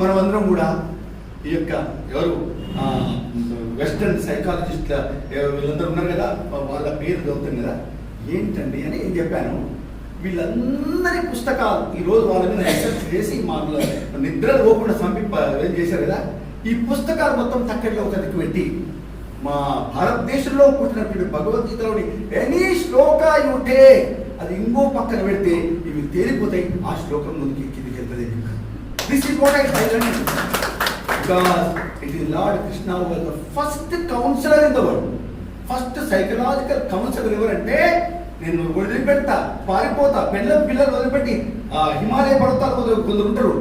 మనమందరం కూడా ఈ యొక్క ఎవరు వెస్టర్న్ సైకాలజిస్ట్ల వీళ్ళందరూ ఉన్నారు కదా, వాళ్ళ పేరు చదువుతాం కదా, ఏంటండి అని నేను చెప్పాను. వీళ్ళందరి పుస్తకాలు ఈరోజు వాళ్ళ మీద రీసెర్చ్ చేసి మాకు నిద్ర పోకుండా ఏం చేశారు కదా, ఈ పుస్తకాలు మొత్తం తక్కడిలో ఒక దిక్కు పెట్టి మా భారతదేశంలో పుట్టినటువంటి భగవద్గీతలోని ఎనీ శ్లోక యూటే అది ఇంకో పక్కన పెడితే ఇవి తేలిపోతాయి, ఆ శ్లోకం ముందుకి కిందికి వెళ్తుంది. This is what I highlight because it is lord Krishna was the first counsellor in the world. First psychological counsellor ఎవరంటే, నేను వదిలిపెడతా, పారిపోతా, పిల్లలు వదిలిపెట్టి హిమాలయ పర్వతాలు కొందరు ఉంటారు,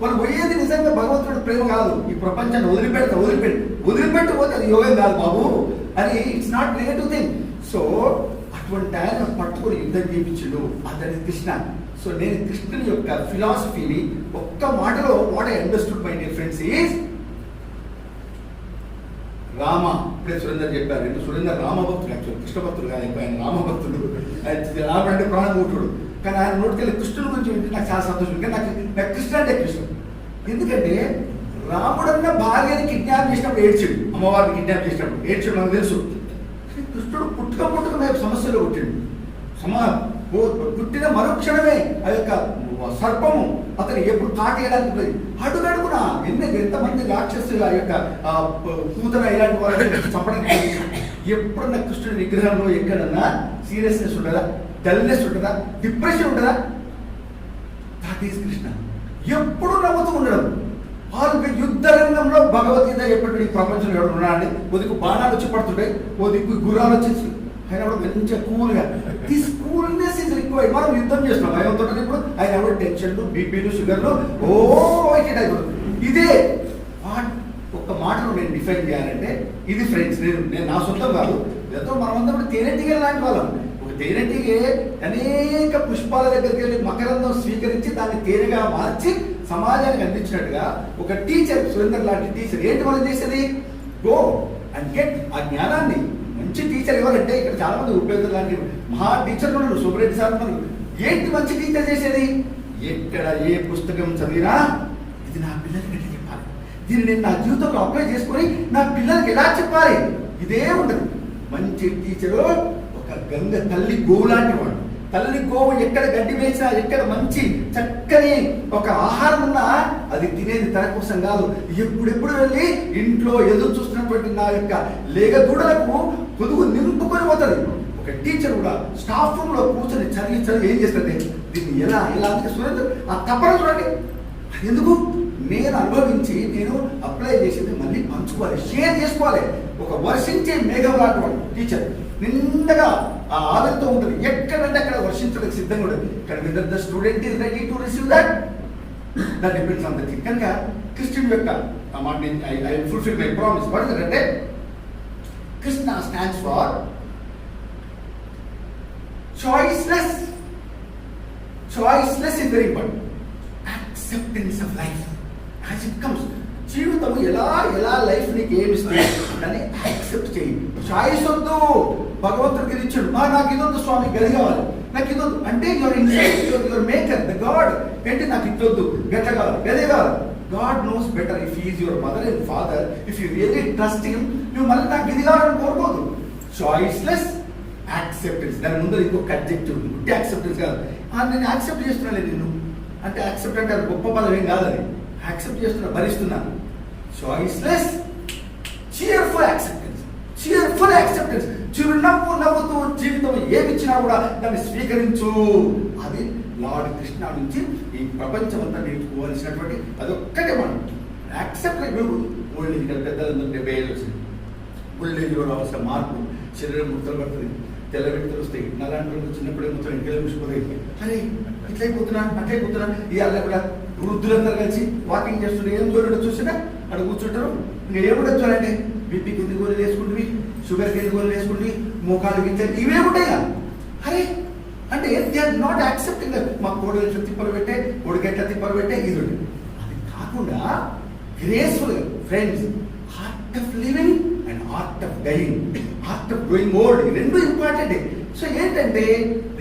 వాళ్ళు పోయేది నిజంగా భగవంతుడు ప్రేమ కాదు, ఈ ప్రపంచాన్ని వదిలిపెట్టి పోతే అది యోగం కాదు బాబు అని, it's not negative thing. So అటువంటి ఆయన పట్టుకుని యుద్ధం చేయించాడు, అతని కృష్ణ. సో నేను కృష్ణుని యొక్క ఫిలాసఫీని ఒక్క మాటలో what I understood my dear friends is Rama. ఇప్పుడే సురేందర్ చెప్పారు, ఎందుకు సురేందర్ రామభక్తుడు, యాక్చువల్ కృష్ణ భక్తుడు కాదు, ఆయన రామభక్తుడు. రాముడు అంటే ప్రాణభూతుడు, కానీ ఆయన నోటికెళ్ళి కృష్ణుని గురించి వింటే నాకు చాలా సంతోషం. కానీ నాకు కృష్ణ అంటే కృష్ణ. ఎందుకంటే రాముడన్న భార్యని కిడ్నాప్ చేసినప్పుడు ఏడ్చాడు, అమ్మవారిని కిడ్నాప్ చేసినప్పుడు ఏడ్చాడు, నాకు తెలుసు. కృష్ణుడు పుట్టుక మేము సమస్యలో పుట్టాడు. పుట్టిన మరుక్షణమే ఆ యొక్క సర్పము అతను ఎప్పుడు తాకేయడానికి ఉంటుంది, అడుగడుగున ఎంతమంది రాక్షసులు ఆ యొక్క కూతుర ఇలాంటి వాళ్ళని చంపడానికి. ఎప్పుడన్నా కృష్ణుడి విగ్రహంలో ఎక్కడన్నా సీరియస్నెస్ ఉంటుందా, డల్నెస్ ఉంటుందా, డిప్రెషన్ ఉంటుందా? That is Krishna. ఎప్పుడు నవ్వుతూ ఉండడం. వాళ్ళు యుద్ధ రంగంలో భగవద్గీత ఎప్పటి ప్రపంచంలో ఎవరు ఉన్నాడండి, ఓ దిక్కు బాణాలు వచ్చి పడుతుంటాయి, ఓ దిక్కు గుర్రాలు వచ్చేసి, ఆయన కూడా మంచిగా కూల్గా. This coolness is required. మనం యుద్ధం చేస్తున్నాం భయంతో, ఇప్పుడు ఆయన ఎవరు టెన్షన్లు, బీపీలు, షుగర్లు అయిపోతుంది. ఇదే ఒక్క మాటను నేను డిఫైన్ చేయాలంటే ఇది ఫ్రెండ్స్. నేను నా సొంతం కాదు, ఎంతో మనమందరం తేనెటీగ లాంటి వాళ్ళం. ఒక తేనెటీగే అనేక పుష్పాల దగ్గరికి వెళ్ళి మకరందం స్వీకరించి దాన్ని తేనెగా మార్చి సమాజానికి అందించినట్టుగా ఒక టీచర్, సురేందర్ లాంటి టీచర్ ఏంటి మనం చేసేది? గో అండ్ గెట్ ఆ జ్ఞానాన్ని. మంచి టీచర్ ఎవరంటే ఇక్కడ చాలా మంది ఉపయోగం లాంటి మహా టీచర్లు ఉన్నారు, సుబ్రెడ్డి సార్ ఉన్నారు. ఏంటి మంచి టీచర్ చేసేది? ఎక్కడ ఏ పుస్తకం చదివినా ఇది నా పిల్లలకి ఎట్లా చెప్పాలి, దీన్ని నేను నా జీవితంలో అప్లై చేసుకొని నా పిల్లలకి ఎలా చెప్పాలి, ఇదే ఉండదు. మంచి టీచరు ఒక గంగ తల్లి గోవు లాంటి వాడు. తల్లి గోవు ఎక్కడ గడ్డి వేసినా, ఎక్కడ మంచి చక్కని ఒక ఆహారం ఉన్నా అది తినేది తన కోసం కాదు, ఎప్పుడెప్పుడు వెళ్ళి ఇంట్లో ఎదురు చూస్తున్నటువంటి నా యొక్క లేగ దూడలకు పొదుగు నింపుకొని పోతుంది. ఒక టీచర్ కూడా స్టాఫ్ రూమ్ లో కూర్చొని చదివి ఏం చేస్తుంది, దీన్ని ఎలా అంటే సురేంద్ర ఆ తప్పని చూడండి. ఎందుకు? నేను అనుభవించి నేను అప్లై చేసేది మళ్ళీ పంచుకోవాలి, షేర్ చేసుకోవాలి. ఒక వర్షించే మేఘం లాంటి వాడు టీచర్, నిండగా ఆ ఆదరితో ఉంటుంది, ఎక్కడంటే అక్కడ వర్షించడానికి సిద్ధంగా ఉంటుంది. కానీ whether the student is ready to receive that depends on the thing. కనుక క్రిస్టియన్ యొక్క I fulfil my promise. What is అంటే Krishna stands for choiceless. Choiceless is very important. Acceptance of life as it comes. జీవితం ఎలా life నీకు ఏమిస్తుంది అని accept చేయి. Choice వద్దు, భగవంతుడికి ఇది ఇచ్చాడు, నాకు ఇదొద్దు స్వామి, గది కావాలి, నాకు ఇదొద్దు అంటే యువర్ మేకర్ ద గాడ్. ఏంటి నాకు ఇదొద్దు, గట్ట కావాలి, గదే కావాలి. God knows better. If he is your mother and father, if you really trust him, నువ్వు మళ్ళీ నాకు ఇది కావాలని కోరుకోదు. Choiceless acceptance. దాని ముందు ఇంకొక అడ్జెక్టివ్, గుడ్ యాక్సెప్టెన్స్ కాదు. నేను యాక్సెప్ట్ చేస్తున్నాను నిన్ను అంటే, యాక్సెప్ట్ అంటే అది గొప్ప పదం ఏం కాదు, అది యాక్సెప్ట్ చేస్తున్నా, భరిస్తున్నాను. Choiceless cheerful acceptance. Cheerful acceptance. నవ్వుతూ జీవితం ఏమిచ్చినా కూడా దాన్ని స్వీకరించు. అది లార్డ్ కృష్ణ నుంచి ఈ ప్రపంచం అంతా నేర్చుకోవాల్సినటువంటి అదొక్కటే మనం యాక్సెప్ట్. ఓల్డ్ ఏజ్ పెద్దలందరూ 70 ఏళ్ళు వచ్చింది. ఓల్డ్ ఏజ్లో రావాల్సిన మార్పు, శరీరం ముద్దలు పడుతుంది, తెల్ల వెంటలు వస్తాయి. నలాంటి చిన్నప్పుడే మొత్తం ఇంట్లో ముసిపోతాయి. అరే ఇట్లయిపోతున్నా అట్లయిపోతున్నా. ఇవాళ కూడా వృద్ధులందరూ కలిసి వాకింగ్ చేస్తుంటే ఏం గోలు చూసినా అక్కడ కూర్చుంటారు. ఇంకా ఏముండొచ్చు అంటే బీపీ కింది గోలు వేసుకుంటుంది, షుగర్ కింది గోలు వేసుకుంటుంది, మోకాలు గింజలు ఇవే ఉంటాయి. అరే అంటే దే ఆర్ నాట్ యాక్సెప్టింగ్. మా కోడలు ఎట్లా తిప్పలు పెట్టే, కొడుకు ఎట్లా తిప్పలు పెట్టే, ఇది అది కాకుండా గ్రేస్ఫుల్గా friends, art of living and art of dying, art of doing old, రెండు ఇంపార్టెంట్. సో ఏంటంటే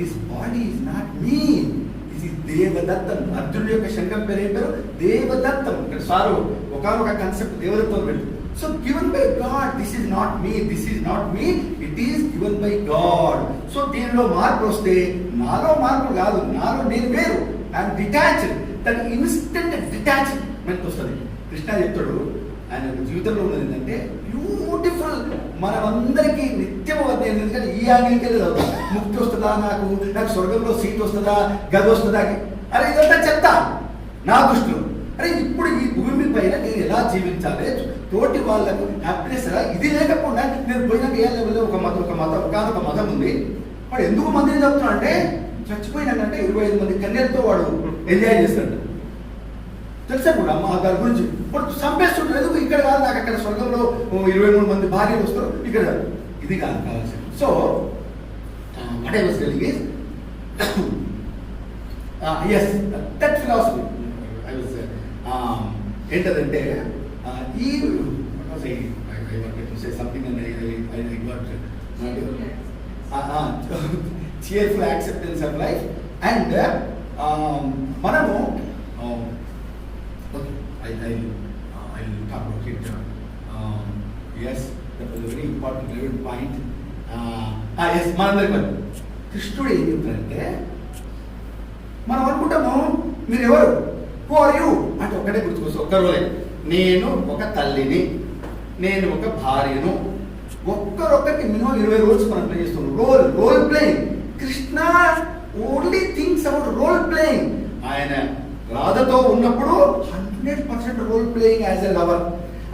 this body is not me, this is Devadattam. అర్జునుడి యొక్క శంఖం పేరు ఏం పేరు? దేవదత్తం. ఇక్కడ సారు ఒకనొక కాన్సెప్ట్ దేవదత్తం పెట్టు. So given by God, this is not me, this is not me, it is given by God. So దీనిలో మార్పు వస్తే నాలో మార్పు కాదు, నాలో నేను వేరు, ఐఎమ్ డిటాచ్డ్. దాని ఇన్స్టెంట్ డిటాచ్మెంట్ వస్తుంది. కృష్ణ చెప్తాడు ఆయన జీవితంలో ఉన్నది ఏంటంటే బ్యూటిఫుల్. మనమందరికీ నిత్యం ఎందుకంటే ఈ యాంగిల్కి వెళ్ళి ముక్తి వస్తుందా, నాకు స్వర్గంలో సీట్ వస్తుందా, గది వస్తుందా, అరే ఇదంతా చెప్తా నా దృష్టిలో. అరే ఇప్పుడు ఈ భూమి పైన నేను ఎలా జీవించాలి, తోటి వాళ్ళకు హ్యాపీనెస్ ఎలా, ఇది లేకుండా నేను పోయినాక ఏ లెవెల్లో ఒక మతం ఉంది. వాడు ఎందుకు మందిని చెప్తున్నా అంటే చచ్చిపోయినాకంటే 25 మంది కన్యలతో వాడు ఎంజాయ్ చేస్తాడు. తెలుసా కూడా అమ్మ దాని గురించి ఇప్పుడు చంపేస్తుంటారు. ఎందుకు ఇక్కడ కాదు, నాకు అక్కడ స్వర్గంలో 23 మంది భార్యలు వస్తారు, ఇక్కడ ఇది కాదు కావాల్సింది. So what I was telling is yes that philosophy I was ఏంటంటే ఈ I wanted to say something and I got cheerful acceptance of life and మనము okay I'll talk about it. Yes, that was a very important relevant point. Yes, మనందరికీ కృష్ణుడు ఏం చెప్తారంటే మనం అనుకుంటాము మీరు ఎవరు, హూ ఆర్ యూ అంటే ఒక్కటే గుర్తుకొస్తుంది, ఒక్క రోలే. నేను ఒక తల్లిని, నేను ఒక భార్యను. ఒక్కరొక్కరికి మినిమం 20 రోల్స్ మనం ప్లే చేస్తున్నాం. Role playing. Krishna only things about role playing. ఆయన రాధతో ఉన్నప్పుడు 100% role playing as a lover.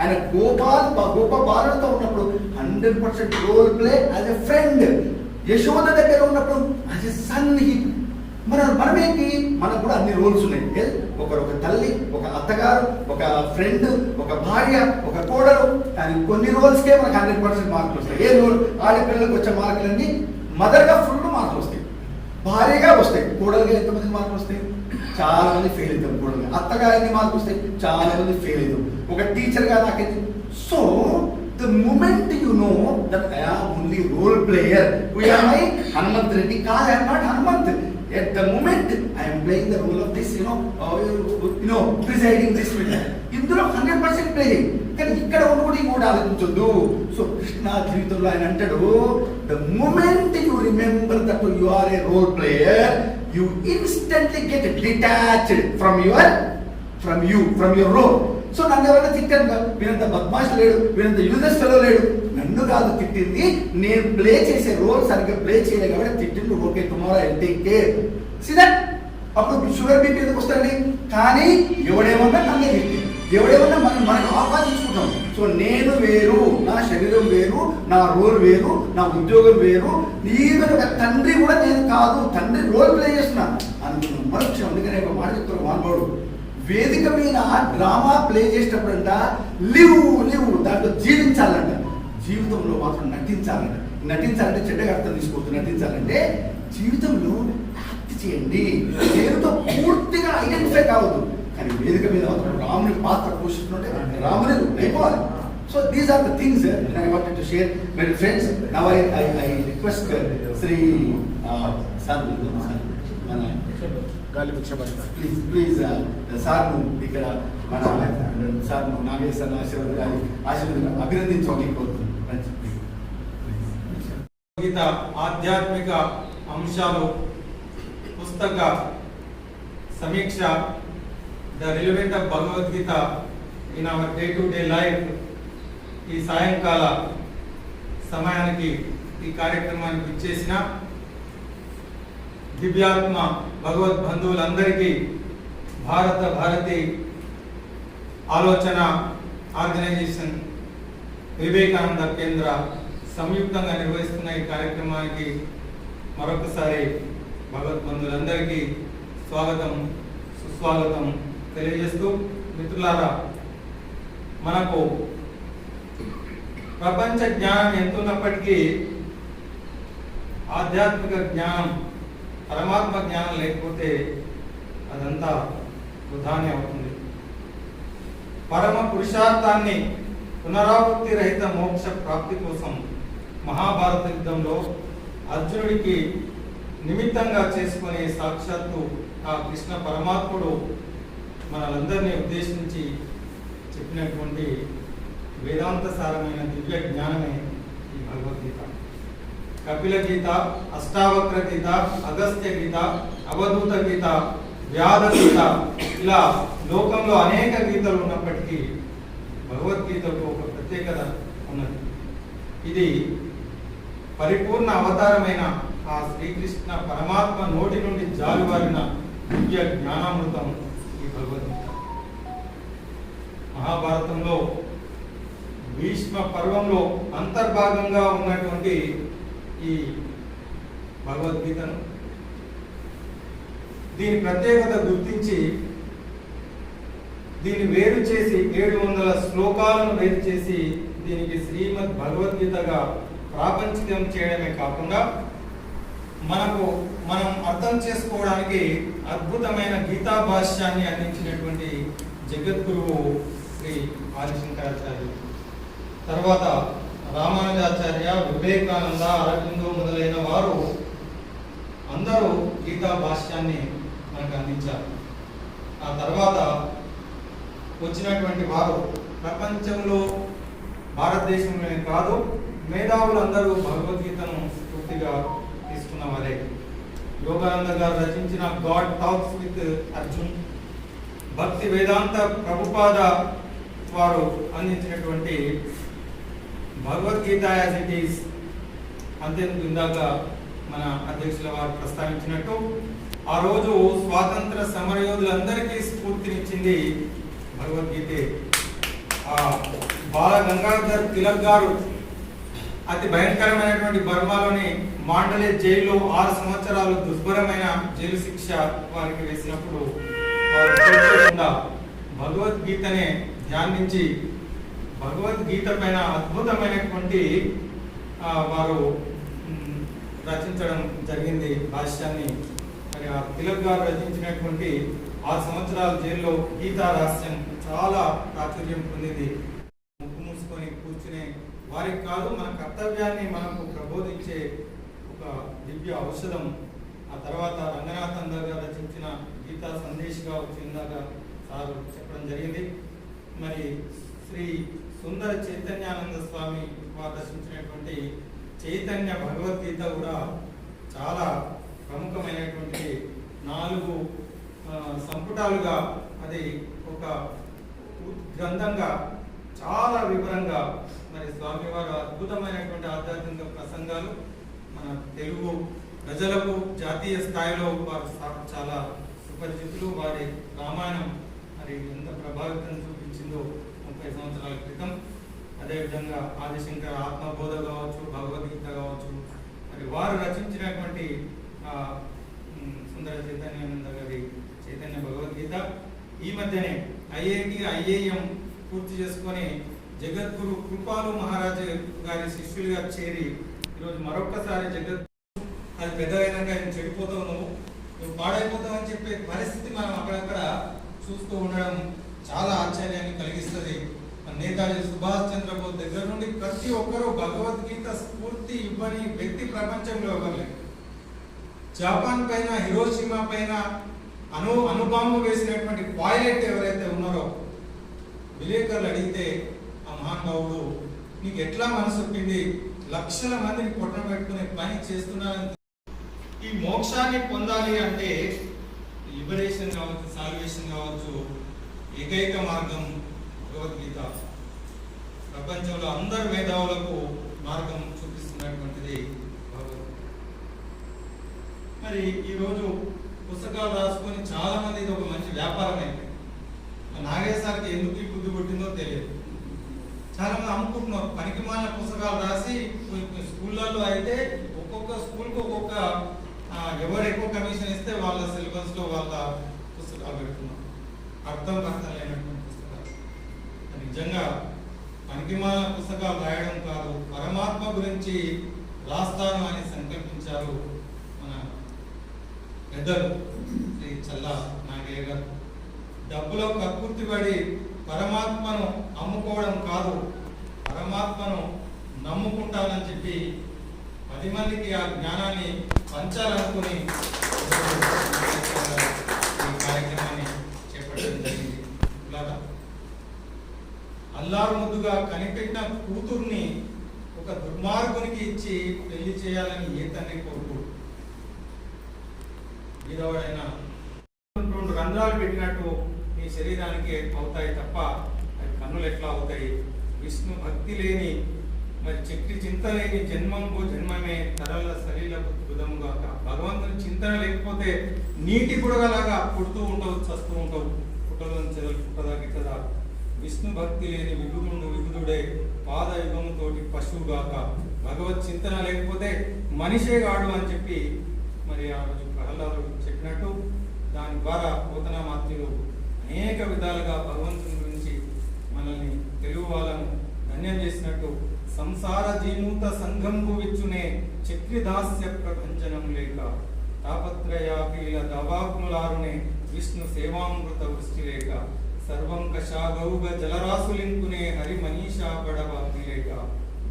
ఆయన గోప బాలుడితో ఉన్నప్పుడు 100% role play as a friend. Yashoda దగ్గర ఉన్నప్పుడు యాజ్ ఎ సన్. మనమేంటి, మనకు కూడా అన్ని రోల్స్ ఉన్నాయి. ఒక తల్లి, ఒక అత్తగారు, ఒక ఫ్రెండ్, ఒక భార్య, ఒక కోడలు. కానీ కొన్ని రోల్స్కే మనకు 100% మార్కులు వస్తాయి. ఏ రోల్ ఆడపిల్లలకు వచ్చే మార్కులన్నీ మదర్గా ఫుల్ మార్కులు వస్తాయి, భార్యగా వస్తాయి. కోడలుగా ఎంతమంది మార్కులు వస్తాయి? చాలా మంది ఫెయిల్ అవుతాం. కోడలుగా అత్తగా ఎన్ని మార్కులు వస్తాయి? చాలా మంది ఫెయిల్ అవుతాం. ఒక టీచర్గా నాకైతే. So the moment you know that I am only role player, who am I? Hanumanth Reddy. Because I am not Hanumanth. At the moment I am playing the role of this, presiding this meeting. ఇందులో 100% playing. కానీ ఇక్కడ ఉన్నప్పుడు కూడా ఆలోచించొద్దు. So Krishna జీవితంలో ఆయన అంటాడు, the moment you remember that you are a role player, you instantly get detached from your role. So నన్ను ఎవరైనా తిట్టాను, వీరంత బద్మాష్ లేడు, వీరంత యూజెస్ ఫెలో లేడు. నన్ను కాదు తిట్టింది, నేను ప్లే చేసే రోల్ సరిగ్గా ప్లే చేయలేదు కాబట్టి తిట్టింది. Okay, tomorrow I take care. See that. అప్పుడు షుగర్ బీపీ ఎందుకు వస్తుంది? కానీ ఎవడేమన్నా నన్నే తిట్టి, ఎవడేమన్నా మనకు ఆపాదించుకుంటాం. సో నేను వేరు, నా శరీరం వేరు, నా రోల్ వేరు, నా ఉద్యోగం వేరు. ఈవెన్ ఒక తండ్రి కూడా నేను కాదు, తండ్రి రోల్ ప్లే చేస్తున్నా అనుకున్నాను. మరొక అందుకనే ఒక మాట చెప్తారు మానవుడు, వేదిక మీద డ్రామా ప్లే చేసేటప్పుడంట లివ్ దాంట్లో జీవించాలంట. జీవితంలో మాత్రం నటించాలంట. నటించాలంటే చెడ్డగా అర్థం తీసుకోవద్దు. నటించాలంటే జీవితంలో యాక్ట్ చేయండి. పేరుతో పూర్తిగా ఐడెంటిఫై కావద్దు. కానీ వేదిక మీద మాత్రం రాముని పాత్ర పోషిస్తుంటే రాముని అయిపోవాలి. So these are the things I wanted to share my friends. Now I request Shri sir మన ప్లీజ్ సార్ను ఇక్కడ మన సార్ను నాగేశ్వర ఆశీర్వాదం అభినందించమని కోరుతున్నాను. ఆధ్యాత్మిక అంశాలు పుస్తక సమీక్ష, the relevant of Bhagavad Gita in our day to day life. ఈ సాయంకాల సమయానికి ఈ కార్యక్రమానికి ఇచ్చేసిన దివ్యాత్మ భగవద్ బంధువులందరికీ భారతి ఆలోచన ఆర్గనైజేషన్ వివేకానంద కేంద్ర సంయుక్తంగా నిర్వహిస్తున్న ఈ కార్యక్రమానికి మరొకసారి భగవద్ బంధువులందరికీ స్వాగతం సుస్వాగతం తెలియజేస్తూ, మిత్రులారా, మనకు ప్రపంచ జ్ఞానం ఎంతున్నప్పటికీ ఆధ్యాత్మిక జ్ఞానం, పరమాత్మ జ్ఞానం లేకపోతే అదంతా వృధానే అవుతుంది. పరమ పురుషార్థాన్ని, పునరావృత్తి రహిత మోక్ష ప్రాప్తి కోసం మహాభారత యుద్ధంలో అర్జునుడికి నిమిత్తంగా చేసుకునే సాక్షాత్తు ఆ కృష్ణ పరమాత్ముడు మనలందరినీ ఉద్దేశించి చెప్పినటువంటి వేదాంత సారమైన దివ్య జ్ఞానమే ఈ భగవద్గీత. కపిల గీత, అష్టావక్ర గీత, అగస్త్య గీత, అవధూత గీత, వ్యాధ గీత, ఇలా లోకంలో అనేక గీతలు ఉన్నప్పటికీ భగవద్గీతకు ఒక ప్రత్యేకత ఉన్నది. ఇది పరిపూర్ణ అవతారమైన ఆ శ్రీకృష్ణ పరమాత్మ నోటి నుండి జాలువారిన దివ్య జ్ఞానామృతం ఈ భగవద్గీత. మహాభారతంలో భీష్మ పర్వంలో అంతర్భాగంగా ఉన్నటువంటి ఈ భగవద్గీతను, దీని ప్రత్యేకత గుర్తించి దీన్ని వేరు చేసి 700 శ్లోకాలను వేరు చేసి దీనికి శ్రీమద్ భగవద్గీతగా ప్రాపంచికం చేయడమే కాకుండా మనం అర్థం చేసుకోవడానికి అద్భుతమైన గీతా భాష్యాన్ని అందించినటువంటి జగద్గురువు శ్రీ ఆదిశంకరాచార్యులు, తర్వాత రామానుజాచార్య, వివేకానంద, అరవిందో మొదలైన వారు అందరూ గీతా భాష్యాన్ని మనకు అందించారు. ఆ తర్వాత వచ్చినటువంటి వారు ప్రపంచంలో భారతదేశంలోనే కాదు మేధావులందరూ భగవద్గీతను పూర్తిగా తీసుకున్న వారే. యోగానంద గారు రచించిన గాడ్ టాక్స్ విత్ అర్జున్, భక్తి వేదాంత ప్రభుపాద వారు అందించినటువంటి భగవద్గీత యాజ్ ఇట్ ఈస్, అంతేందుకు ఇందాక మన అధ్యక్షుల వారు ప్రస్తావించినట్టు ఆ రోజు స్వాతంత్ర సమరయోధులందరికీ స్ఫూర్తినిచ్చింది భగవద్గీతే. ఆ బాల గంగాధర్ తిలక్ గారు అతి భయంకరమైనటువంటి బర్మాలోని మాండలే జైల్లో 6 సంవత్సరాలు దుర్భరమైన జైలు శిక్ష వారికి వేసినప్పుడు వారు భగవద్గీతనే ధ్యానించి భగవద్గీత పైన అద్భుతమైనటువంటి వారు రచించడం జరిగింది భాష్యాన్ని. మరి ఆ తిలక్ గారు రచించినటువంటి 6 సంవత్సరాల జైల్లో గీతా రహస్యం చాలా ప్రాచుర్యం పొందింది. ముక్కు మూసుకొని కూర్చునే వారికి కాదు, మన కర్తవ్యాన్ని మనకు ప్రబోధించే ఒక దివ్య ఔషధం. ఆ తర్వాత రంగనాథన్ గారు రచించిన గీతా సందేశ్గా వచ్చిందాక సార్ చెప్పడం జరిగింది. మరి శ్రీ సుందర చైతన్యానంద స్వామి వారు రచించినటువంటి చైతన్య భగవద్గీత కూడా చాలా ప్రముఖమైనటువంటి 4 సంపుటాలుగా అది ఒక గ్రంథంగా చాలా వివరంగా మరి స్వామివారు అద్భుతమైనటువంటి ఆధ్యాత్మిక ప్రసంగాలు మన తెలుగు ప్రజలకు జాతీయ స్థాయిలో వారు చాలా సుపరిచితులు. వారి రామాయణం మరి ఎంత ప్రభావితం చూపించిందో 30 సంవత్సరాల క్రితం. అదేవిధంగా ఆదిశంకర ఆత్మబోధ కావచ్చు, భగవద్గీత కావచ్చు, మరి వారు రచించినటువంటి సుందర చైతన్యానంద గారి చైతన్య భగవద్గీత. ఈ మధ్యనే ఐఐటి ఐఐఎం పూర్తి చేసుకొని జగద్గురు కృపాలు మహారాజ్ గారి శిష్యులుగా చేరి ఈరోజు మరొక్కసారి అది పెద్దగైనాక ఆయన చెడిపోతావు, నువ్వు పాడైపోతావు అని చెప్పే పరిస్థితి మనం అక్కడక్కడ చూస్తూ ఉండడం చాలా ఆశ్చర్యాన్ని కలిగిస్తుంది. నేతాజీ సుభాష్ చంద్రబోస్ దగ్గర నుండి ప్రతి ఒక్కరూ భగవద్గీత స్ఫూర్తి ఇవ్వని వ్యక్తి ప్రపంచంలో ఇవ్వలేదు. జపాన్ పైన, హిరోషిమా పైన అణుబాంబు వేసినటువంటి పైలట్ ఎవరైతే ఉన్నారో విలేకరులు అడిగితే ఆ మహానుభావుడు నీకు ఎట్లా మనసు ఒప్పింది, లక్షల మందిని పొట్టన పెట్టుకునే పని చేస్తున్నారని. ఈ మోక్షాన్ని పొందాలి అంటే లిబరేషన్ కావచ్చు, సాల్వేషన్ కావచ్చు, ఏకైక మార్గం భగవద్గీత. ప్రపంచంలో అందరు మేధావులకు మార్గం చూపిస్తున్నటువంటిది భగవద్గీత. మరి ఈరోజు పుస్తకాలు రాసుకొని చాలా మంది ఇది ఒక మంచి వ్యాపారం అయిపోయింది. నాగేశ్వరికి ఎందుకు ఈ బుద్ధి పుట్టిందో తెలియదు. చాలా మంది అమ్ముకుంటున్నారు పనికిమాలిన పుస్తకాలు రాసి. స్కూళ్ళల్లో అయితే ఒక్కొక్క స్కూల్కి ఒక్కొక్క ఎవరు ఎక్కువ కమిషన్ ఇస్తే వాళ్ళ సిలబస్లో వాళ్ళ పుస్తకాలు పెడుతున్నారు, అర్థం లేనటువంటి పుస్తకాలు. నిజంగా పనికిమాలిన పుస్తకాలు రాయడం కాదు, పరమాత్మ గురించి రాస్తాను అని సంకల్పించారు మన పెద్దలు శ్రీ చల్లా నాగయ్య గారు. డబ్బులో కక్కుర్తిపడి పరమాత్మను అమ్ముకోవడం కాదు, పరమాత్మను నమ్ముకుంటానని చెప్పి 10 మందికి ఆ జ్ఞానాన్ని పంచాలనుకుని కార్యక్రమాన్ని చేపట్టడం జరిగింది. ఇలాగా అల్లారు ముద్దుగా కనిపెట్టిన కూతుర్ని ఒక దుర్మార్గునికి ఇచ్చి పెళ్లి చేయాలని ఏ తండ్రి కోరుకోడు. ఈరోడైనా 2 రంధ్రాలు పెట్టినట్టు నీ శరీరానికి అవుతాయి తప్ప అవి కన్నులు ఎట్లా అవుతాయి? విష్ణు భక్తి లేని మరి చక్రి చింత లేని జన్మంబు జన్మమే తరల శరీర బుధముగా. భగవంతుని చింతన లేకపోతే నీటి బుడగలాగా పుడుతూ ఉంటావు, చస్తూ ఉంటావు. పుట్టలను చెదలు పుట్టదా గిట్టదా. విష్ణు భక్తి లేని విభుదుడే పాద యుగముతోటి పశువుగాక. భగవత్ చింతన లేకపోతే మనిషే కాడు అని చెప్పి మరి ఆ రోజు ప్రహ్లాదుడు చెప్పినట్టు దాని ద్వారా పోతనామాత్యులు అనేక విధాలుగా భగవంతుని గురించి మనల్ని తెలుగు వాళ్ళను ధన్యం చేసినట్టు సంసార జీమూత సంఘంబు విచ్చునే చక్రిదాస్య ప్రభంజనం లేక తాపత్రయాపీల దవాకులారునే విష్ణు సేవామృత వృష్టి లేక సర్వం కషాగౌగ జలరాసులింకునే హరి మనీషా పడవాగ్ని లేక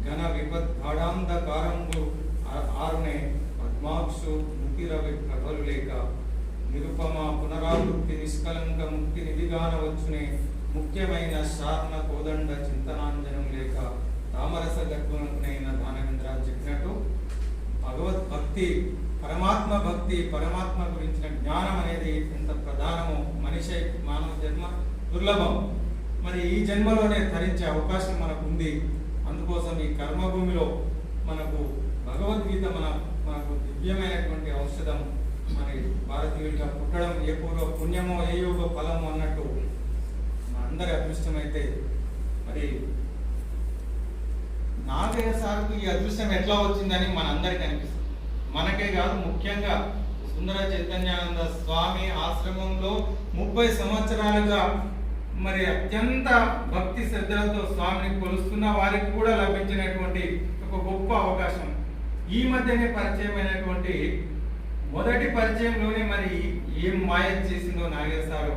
ఘన విపత్ గాఢాంధకారంబు ఆరునే పద్మాక్షు ముఖిరవి ప్రభలు లేక నిరుపమ పునరావృత్తి నిష్కలంక ముక్తి నిధిగాన వచ్చునే ముఖ్యమైన శారణ కోదండ చింతనాంజనం లేక తామరస గర్భునైన దానవేంద్ర చెప్పినట్టు భగవద్భక్తి పరమాత్మ భక్తి పరమాత్మ గురించిన జ్ఞానం అనేది ఎంత ప్రధానమో మనిషి మానవ జన్మ దుర్లభం. మరి ఈ జన్మలోనే ధరించే అవకాశం మనకు ఉంది. అందుకోసం ఈ కర్మభూమిలో మనకు భగవద్గీత మనకు దివ్యమైనటువంటి ఔషధం. మరి భారతీయుడిగా పుట్టడం ఏ పూర్వ పుణ్యమో ఏ యోగ ఫలమో అన్నట్టు అందరి అదృష్టమైతే మరి నాగయ్య సార్కు ఈ అదృష్టం ఎట్లా వచ్చిందని మనందరికీ అనిపిస్తుంది. మనకే కాదు, ముఖ్యంగా సుందర చైతన్యానంద స్వామి ఆశ్రమంలో 30 సంవత్సరాలుగా మరి అత్యంత భక్తి శ్రద్ధలతో స్వామిని కొలుస్తున్న వారికి కూడా లభించినటువంటి ఒక గొప్ప అవకాశం. ఈ మధ్యనే పరిచయమైనటువంటి మొదటి పరిచయంలోనే మరి ఏం మాయ చేసిందో నాగయ్య సారు.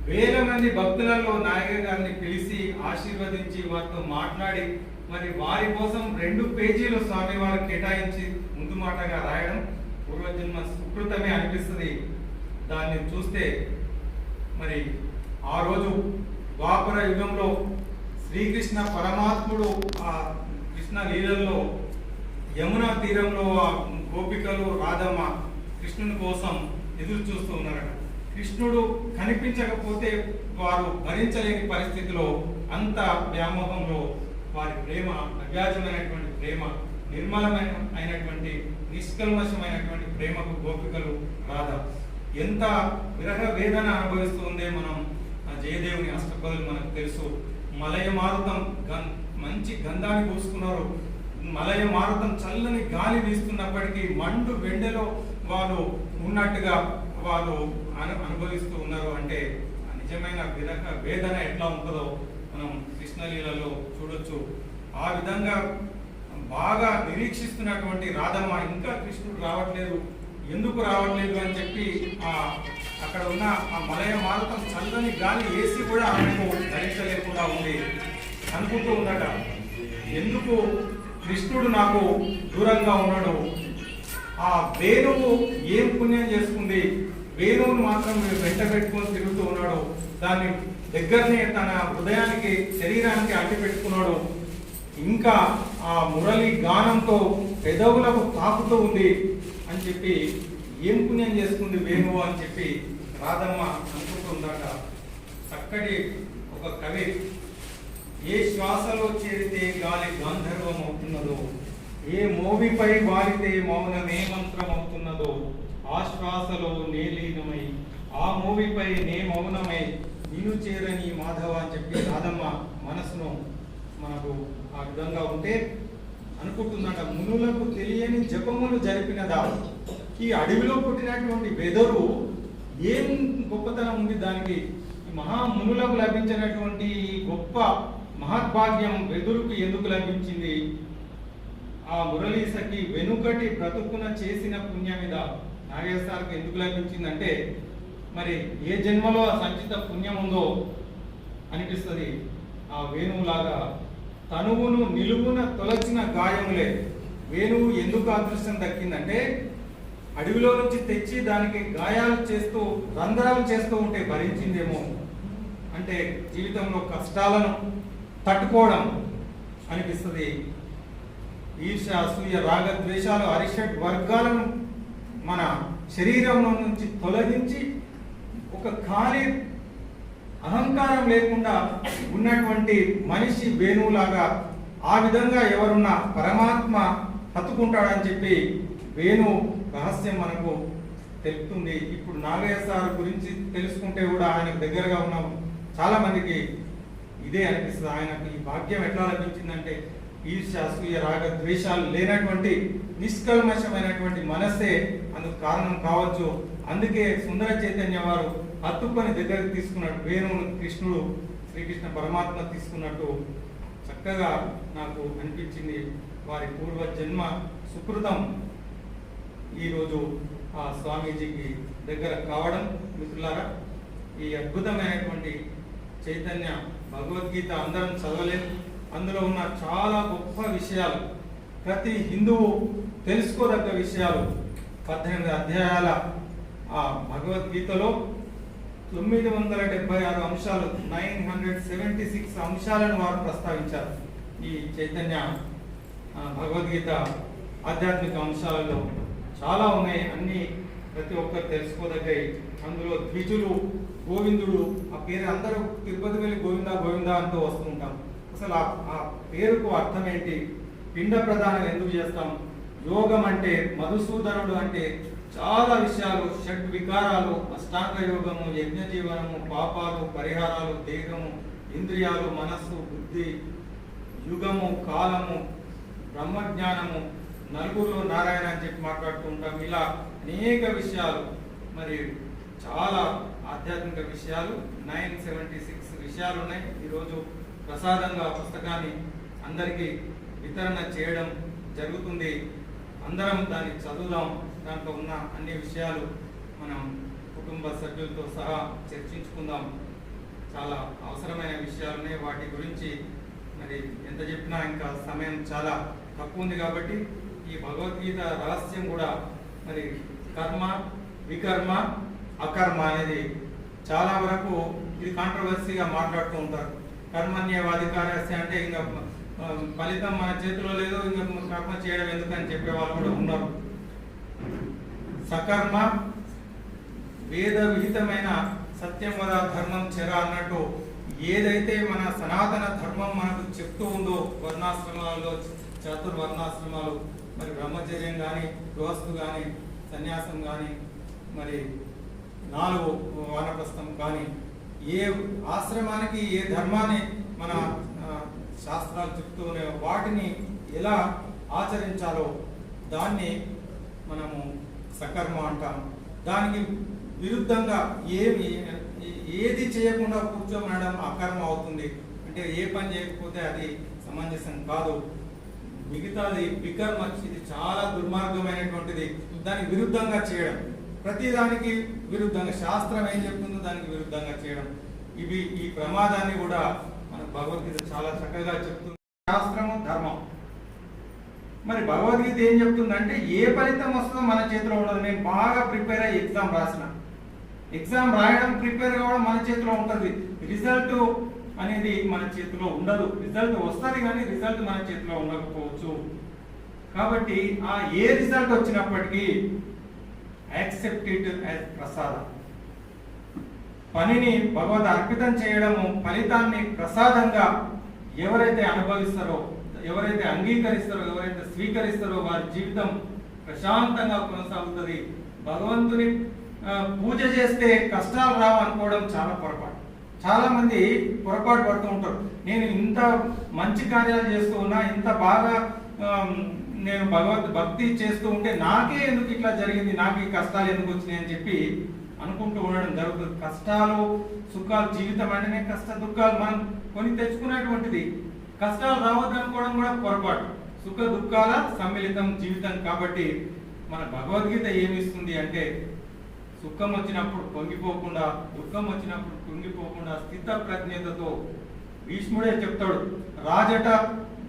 వేల మంది భక్తులలో నాగయ్య గారిని పిలిచి ఆశీర్వదించి వారితో మాట్లాడి మరి వారి కోసం 2 పేజీలు స్వామి వారు కేటాయించి ముందు మాటగా రాయడం పూర్వజన్మ సుకృతమే అనిపిస్తుంది. దాన్ని చూస్తే మరి ఆ రోజు ద్వాపర యుగంలో శ్రీకృష్ణ పరమాత్ముడు ఆ కృష్ణ లీలల్లో యమునా తీరంలో ఆ గోపికలు రాధమ్మ కృష్ణుని కోసం ఎదురు చూస్తూ ఉన్నారట. కృష్ణుడు కనిపించకపోతే వారు భరించలేని పరిస్థితిలో అంత వ్యామోహంలో వారి ప్రేమ అవ్యాజమైనటువంటి ప్రేమ, నిర్మలమైన అయినటువంటి నిష్కల్మషమైనటువంటి ప్రేమకు గోపికలు రాధ ఎంత విరహ వేదన అనుభవిస్తుందే మనం జయదేవుని అష్టపదులు మనకు తెలుసు. మలయ మారుతం మంచి గంధాన్ని పూసుకున్నారు. మలయ మారుతం చల్లని గాలి వీస్తున్నప్పటికీ మండు వెండెలో వాళ్ళు ఉన్నట్టుగా వాళ్ళు అనుభవిస్తూ ఉన్నారు. అంటే నిజమైన విరహ వేదన ఎట్లా ఉంటుందో మనం కృష్ణలీలలో చూడొచ్చు. ఆ విధంగా బాగా నిరీక్షిస్తున్నటువంటి రాధమ్మ ఇంకా కృష్ణుడు రావట్లేదు, ఎందుకు రావట్లేదు అని చెప్పి అక్కడ ఉన్న ఆ మలయ మారుతం చల్లని గాలి వేసి కూడా ఆమెకు ధరించలేకుండా ఉంది. అనుకుంటూ ఉండట, ఎందుకు కృష్ణుడు నాకు దూరంగా ఉన్నాడు, ఆ వేణువు ఏం పుణ్యం చేసుకుంది, వేణువును మాత్రం వెంట పెట్టుకొని తిరుగుతూ ఉన్నాడు, దాన్ని దగ్గరనే తన హృదయానికి శరీరానికి అడ్డు పెట్టుకున్నాడు, ఇంకా ఆ మురళి గానంతో పెదవులకు తాకుతూ ఉంది అని చెప్పి ఏం పుణ్యం చేసుకుంది వేణువు అని చెప్పి రాధమ్మ అనుకుంటుందట. చక్కటి ఒక కవి, ఏ శ్వాసలో చేరితే గాలి గాంధర్వం అవుతున్నదో, ఏ మోవిపై వారితే మౌనమే మంత్రం అవుతున్నదో, ఆ శ్వాసలో నే లీనమై ఆ మోవిపై నే మౌనమై నిన్ను చేరని మాధవ అని చెప్పి రాధమ్మ మనసును మనకు ఆ విధంగా ఉంటే అనుకుంటున్నట. మునులకు తెలియని జపములు జరిపినదా, ఈ అడవిలో పుట్టినటువంటి వెదరు ఏం గొప్పతనం ఉంది దానికి, ఈ మహామునులకు లభించినటువంటి గొప్ప మహద్భాగ్యం వెదురుకు ఎందుకు లభించింది, ఆ మురళీసకి వెనుకటి బ్రతుకున చేసిన పుణ్యమిద నాగేశ్వర సార్కి ఎందుకు లభించిందంటే మరి ఏ జన్మలో సంచిత పుణ్యం ఉందో అనిపిస్తుంది. ఆ వేణువులాగా తనువును నిలువున తొలచిన గాయములే. వేణువు ఎందుకు అదృష్టం దక్కిందంటే అడవిలో నుంచి తెచ్చి దానికి గాయాలు చేస్తూ రంధ్రాలు చేస్తూ ఉంటే భరించిందేమో. అంటే జీవితంలో కష్టాలను తట్టుకోవడం అనిపిస్తుంది. ఈర్ష, అసూయ, రాగ, ద్వేషాలు, అరిషడ్ వర్గాలను మన శరీరంలో నుంచి తొలగించి ఒక ఖాళీ అహంకారం లేకుండా ఉన్నటువంటి మనిషి వేణువులాగా ఆ విధంగా ఎవరున్నా పరమాత్మ హత్తుకుంటాడని చెప్పి వేణు రహస్యం మనకు తెలుపుతుంది. ఇప్పుడు నాగయ్య సార్ గురించి తెలుసుకుంటే కూడా ఆయనకు దగ్గరగా ఉన్న చాలా మందికి ఇదే అనిపిస్తుంది. ఆయనకు ఈ భాగ్యం ఎట్లా లభించిందంటే ఈర్ష, అసూయ, రాగ, ద్వేషాలు లేనటువంటి నిష్కల్మషమైనటువంటి మనస్సే అందుకు కారణం కావచ్చు. అందుకే సుందర చైతన్య వారు హత్తుకొని దగ్గరికి తీసుకున్నట్టు వేణువును కృష్ణుడు శ్రీకృష్ణ పరమాత్మ తీసుకున్నట్టు చక్కగా నాకు అనిపించింది. వారి పూర్వ జన్మ సుకృతం ఈరోజు ఆ స్వామీజీకి దగ్గర కావడం. మిత్రులారా, ఈ అద్భుతమైనటువంటి చైతన్య భగవద్గీత అందరం చదవలేదు. అందులో ఉన్న చాలా గొప్ప విషయాలు, ప్రతి హిందువు తెలుసుకోదగ్గ విషయాలు 18 అధ్యాయాల ఆ భగవద్గీతలో 976 అంశాలు 976 అంశాలను వారు ప్రస్తావించారు. ఈ చైతన్య భగవద్గీత ఆధ్యాత్మిక అంశాలలో చాలా ఉన్నాయి. అన్ని ప్రతి ఒక్కరు తెలుసుకోదగ్గాయి. అందులో ద్విజులు, గోవిందుడు, ఆ పేరు అందరూ తిరుపతి వెళ్ళి గోవిందా గోవిందా అంటూ వస్తూ ఉంటాం. అసలు ఆ పేరుకు అర్థం ఏంటి? పిండ ప్రదానం ఎందుకు చేస్తాం? యోగం అంటే, మధుసూదనుడు అంటే చాలా విషయాలు, షడ్ వికారాలు, అష్టాంగ యోగము, యజ్ఞ జీవనము, పాపాలు, పరిహారాలు, దేహము, ఇంద్రియాలు, మనస్సు, బుద్ధి, యుగము, కాలము, బ్రహ్మజ్ఞానము, నలుగురులో నారాయణ అని చెప్పి మాట్లాడుతూ ఉంటాం. ఇలా అనేక విషయాలు, మరి చాలా ఆధ్యాత్మిక విషయాలు 976 విషయాలు ఉన్నాయి. ఈరోజు ప్రసాదంగా పుస్తకాన్ని అందరికీ వితరణ చేయడం జరుగుతుంది. అందరం దాన్ని చదువుదాం. దాంట్లో ఉన్న అన్ని విషయాలు మనం కుటుంబ సభ్యులతో సహా చర్చించుకుందాం. చాలా అవసరమైన విషయాలు ఉన్నాయి. వాటి గురించి మరి ఎంత చెప్పినా ఇంకా సమయం చాలా తక్కువ ఉంది కాబట్టి ఈ భగవద్గీత రహస్యం కూడా మరి కర్మ, వికర్మ, అకర్మ అనేది చాలా వరకు ఇది కాంట్రవర్సీగా మాట్లాడుతూ ఉంటారు. కర్మణ్యేవాధికారస్య అంటే ఇంకా ఫలితం మన చేతిలో లేదు, ఇంకా కర్మ చేయడం ఎందుకని చెప్పే వాళ్ళు కూడా ఉన్నారు. సకర్మ, వేద విహితమైన సత్యం వద ధర్మం చెర అన్నట్టు ఏదైతే మన సనాతన ధర్మం మనకు చెప్తూ ఉందో, వర్ణాశ్రమాలలో చతుర్వర్ణాశ్రమాలు, మరి బ్రహ్మచర్యం కానీ, గృహస్థు కానీ, సన్యాసం కానీ, మరి 4 వానప్రస్థం కానీ, ఏ ఆశ్రమానికి ఏ ధర్మాన్ని మన శాస్త్రాలు చెప్తూ ఉన్నాయో వాటిని ఎలా ఆచరించాలో దాన్ని మనము సకర్మ అంటాం. దానికి విరుద్ధంగా ఏది చేయకుండా కూర్చోమనడం అకర్మ అవుతుంది. అంటే ఏ పని చేయకపోతే అది సమంజసం కాదు. మిగతాది వికర్మ, ఇది చాలా దుర్మార్గమైనటువంటిది. దానికి విరుద్ధంగా చేయడం, ప్రతిదానికి విరుద్ధంగా, శాస్త్రం ఏం చెప్తుందో దానికి విరుద్ధంగా చేయడం, ఇవి ఈ ప్రమాదాన్ని కూడా మన భగవద్గీత చాలా చక్కగా చెప్తుంది. శాస్త్రము, ధర్మం. మరి భగవద్గీత ఏం చెప్తుందంటే ఏ ఫలితం వస్తుందో మన చేతిలో ఉండదు. నేను బాగా ప్రిపేర్ అయ్యి ఎగ్జామ్ రాసిన, ఎగ్జామ్ రాయడం, ప్రిపేర్ కావడం మన చేతిలో ఉంటుంది. రిజల్ట్ అనేది మన చేతిలో ఉండదు. రిజల్ట్ వస్తుంది కానీ రిజల్ట్ మన చేతిలో ఉండకపోవచ్చు. కాబట్టి ఆ ఏ రిజల్ట్ వచ్చినప్పటికీ యాక్సెప్ట్ ఇట్ యాజ్ ప్రసాదం. పనిని భగవద్ అర్పితం చేయడము, ఫలితాన్ని ప్రసాదంగా ఎవరైతే అనుభవిస్తారో, ఎవరైతే అంగీకరిస్తారో, ఎవరైతే స్వీకరిస్తారో వారి జీవితం ప్రశాంతంగా కొనసాగుతుంది. భగవంతుని పూజ చేస్తే కష్టాలు రావు అనుకోవడం చాలా పొరపాటు. చాలా మంది పొరపాటు పడుతూ ఉంటారు. నేను ఇంత మంచి కార్యాలు చేస్తూ ఉన్నా, ఇంత బాగా నేను భక్తి చేస్తూ ఉంటే నాకే ఎందుకు ఇట్లా జరిగింది, నాకు ఈ కష్టాలు ఎందుకు వచ్చినాయి అని చెప్పి అనుకుంటూ ఉండడం జరుగుతుంది. కష్టాలు, సుఖాలు, జీవితం అంటేనే కష్ట దుఃఖాలు మనం కొని తెచ్చుకునేటువంటిది. కష్టాలు రావద్దు అనుకోవడం కూడా పొరపాటు. సుఖ దుఃఖాల సమ్మిళితం జీవితం. కాబట్టి మన భగవద్గీత ఏమిస్తుంది అంటే సుఖం వచ్చినప్పుడు పొంగిపోకుండా, దుఃఖం వచ్చినప్పుడు కుంగిపోకుండా స్థిత ప్రజ్ఞతతో. భీష్ముడే చెప్తాడు, రాజట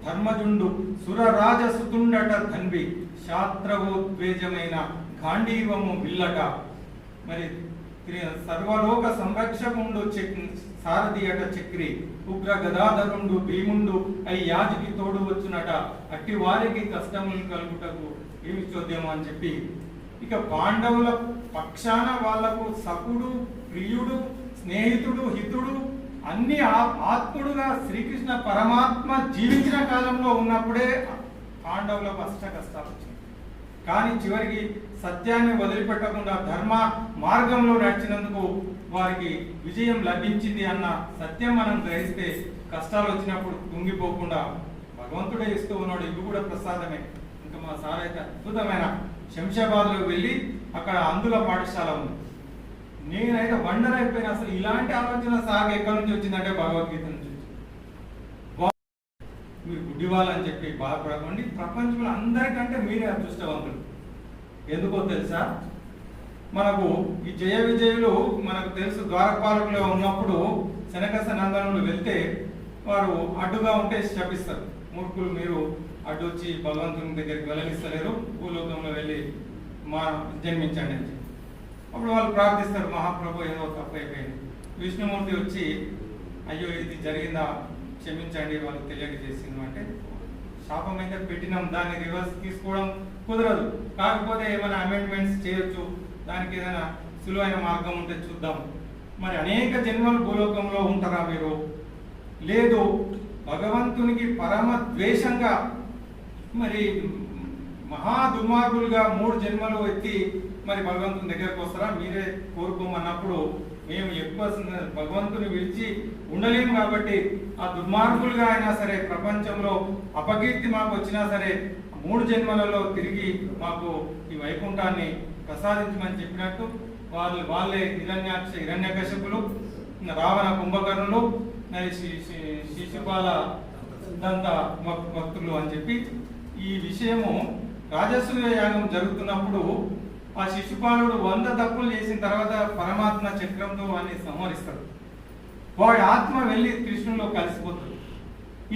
ధర్మజుండు సురరాజసుతుండట ధన్వి శాస్త్రవోద్వేజమైన గాంధీవము విల్లట. మరి సర్వలోక సంరక్షకుండు సారథి అట చక్రి, ఉగ్ర గదాధరుండు భీముండు అయి యాజికి తోడు వచ్చునట, అట్టి వారికి కష్టములు కలుగుటకు ఏమి చూద్దాము అని చెప్పి, ఇక పాండవుల పక్షాన వాళ్లకు సకుడు, ప్రియుడు, స్నేహితుడు, హితుడు, అన్ని ఆత్ముడుగా శ్రీకృష్ణ పరమాత్మ జీవించిన కాలంలో ఉన్నప్పుడే పాండవులకు అష్ట కష్టాలు వచ్చింది. కానీ చివరికి సత్యాన్ని వదిలిపెట్టకుండా ధర్మ మార్గంలో నడిచినందుకు వారికి విజయం లభించింది అన్న సత్యం మనం గ్రహిస్తే కష్టాలు వచ్చినప్పుడు కుంగిపోకుండా భగవంతుడే ఇస్తూ ఉన్నాడు. ఇవి కూడా ప్రసాదమే. ఇంకా మా సార్ అయితే అద్భుతమైన శంషాబాద్లో వెళ్ళి అక్కడ అందుల పాఠశాల ఉంది. నేనైతే వండర్ అయిపోయినా, అసలు ఇలాంటి ఆలోచన సార్ ఎక్కడి నుంచి వచ్చిందంటే భగవద్గీత నుంచి. మీరు గుడ్డివాళ్ళని చెప్పి బాధపడకండి, ప్రపంచంలో అందరికంటే మీరే అదృష్టవంతులు. ఎందుకో తెలుసా, మనకు ఈ జయ విజయులు మనకు తెలుసు, ద్వారపాలకులో ఉన్నప్పుడు శనకస నందనులు వెళ్తే వారు అడ్డుగా ఉంటే శపిస్తారు. మూర్ఖులు, మీరు అడ్డు వచ్చి భగవంతుని దగ్గరికి వెళ్ళనిస్తలేరు, భూలోకంలో వెళ్ళి జన్మించండి అని చెప్పి. అప్పుడు వాళ్ళు ప్రార్థిస్తారు, మహాప్రభు ఏదో తప్పు అయిపోయింది. విష్ణుమూర్తి వచ్చి అయ్యో ఇది జరిగిందా, క్షమించండి, వాళ్ళు తెలియక చేసింది అంటే, శాపం అయితే పెట్టినాం, దాన్ని రివర్స్ తీసుకోవడం కుదరదు, కాకపోతే ఏమైనా అమెండ్మెంట్స్ చేయొచ్చు, దానికి ఏదైనా సులువైన మార్గం ఉంటే చూద్దాం. మరి అనేక జన్మలు భూలోకంలో ఉంటారా మీరు? లేదు, భగవంతునికి పరమ ద్వేషంగా మరి మహా దుర్మార్గులుగా 3 జన్మలు ఎత్తి మరి భగవంతుని దగ్గరకు వస్తారా? మీరే కోరుకోమన్నప్పుడు మేము ఎక్కువ భగవంతుని విడిచి ఉండలేము కాబట్టి ఆ దుర్మార్గులుగా అయినా సరే, ప్రపంచంలో అపకీర్తి మాకు వచ్చినా సరే 3 జన్మలలో తిరిగి మాకు ఈ వైకుంఠాన్ని ప్రసాదించమని చెప్పినట్టు వాళ్ళే హిరణ్యకశిపులు, రావణ కుంభకర్ణులు, శిశుపాల దంత భక్తులు అని చెప్పి ఈ విషయము రాజసూయ యాగం జరుగుతున్నప్పుడు ఆ శిశుపాలుడు 100 తప్పులు చేసిన తర్వాత పరమాత్మ చక్రంతో వాడిని సంహరిస్తాడు. వాడి ఆత్మ వెళ్ళి కృష్ణులో కలిసిపోతుంది.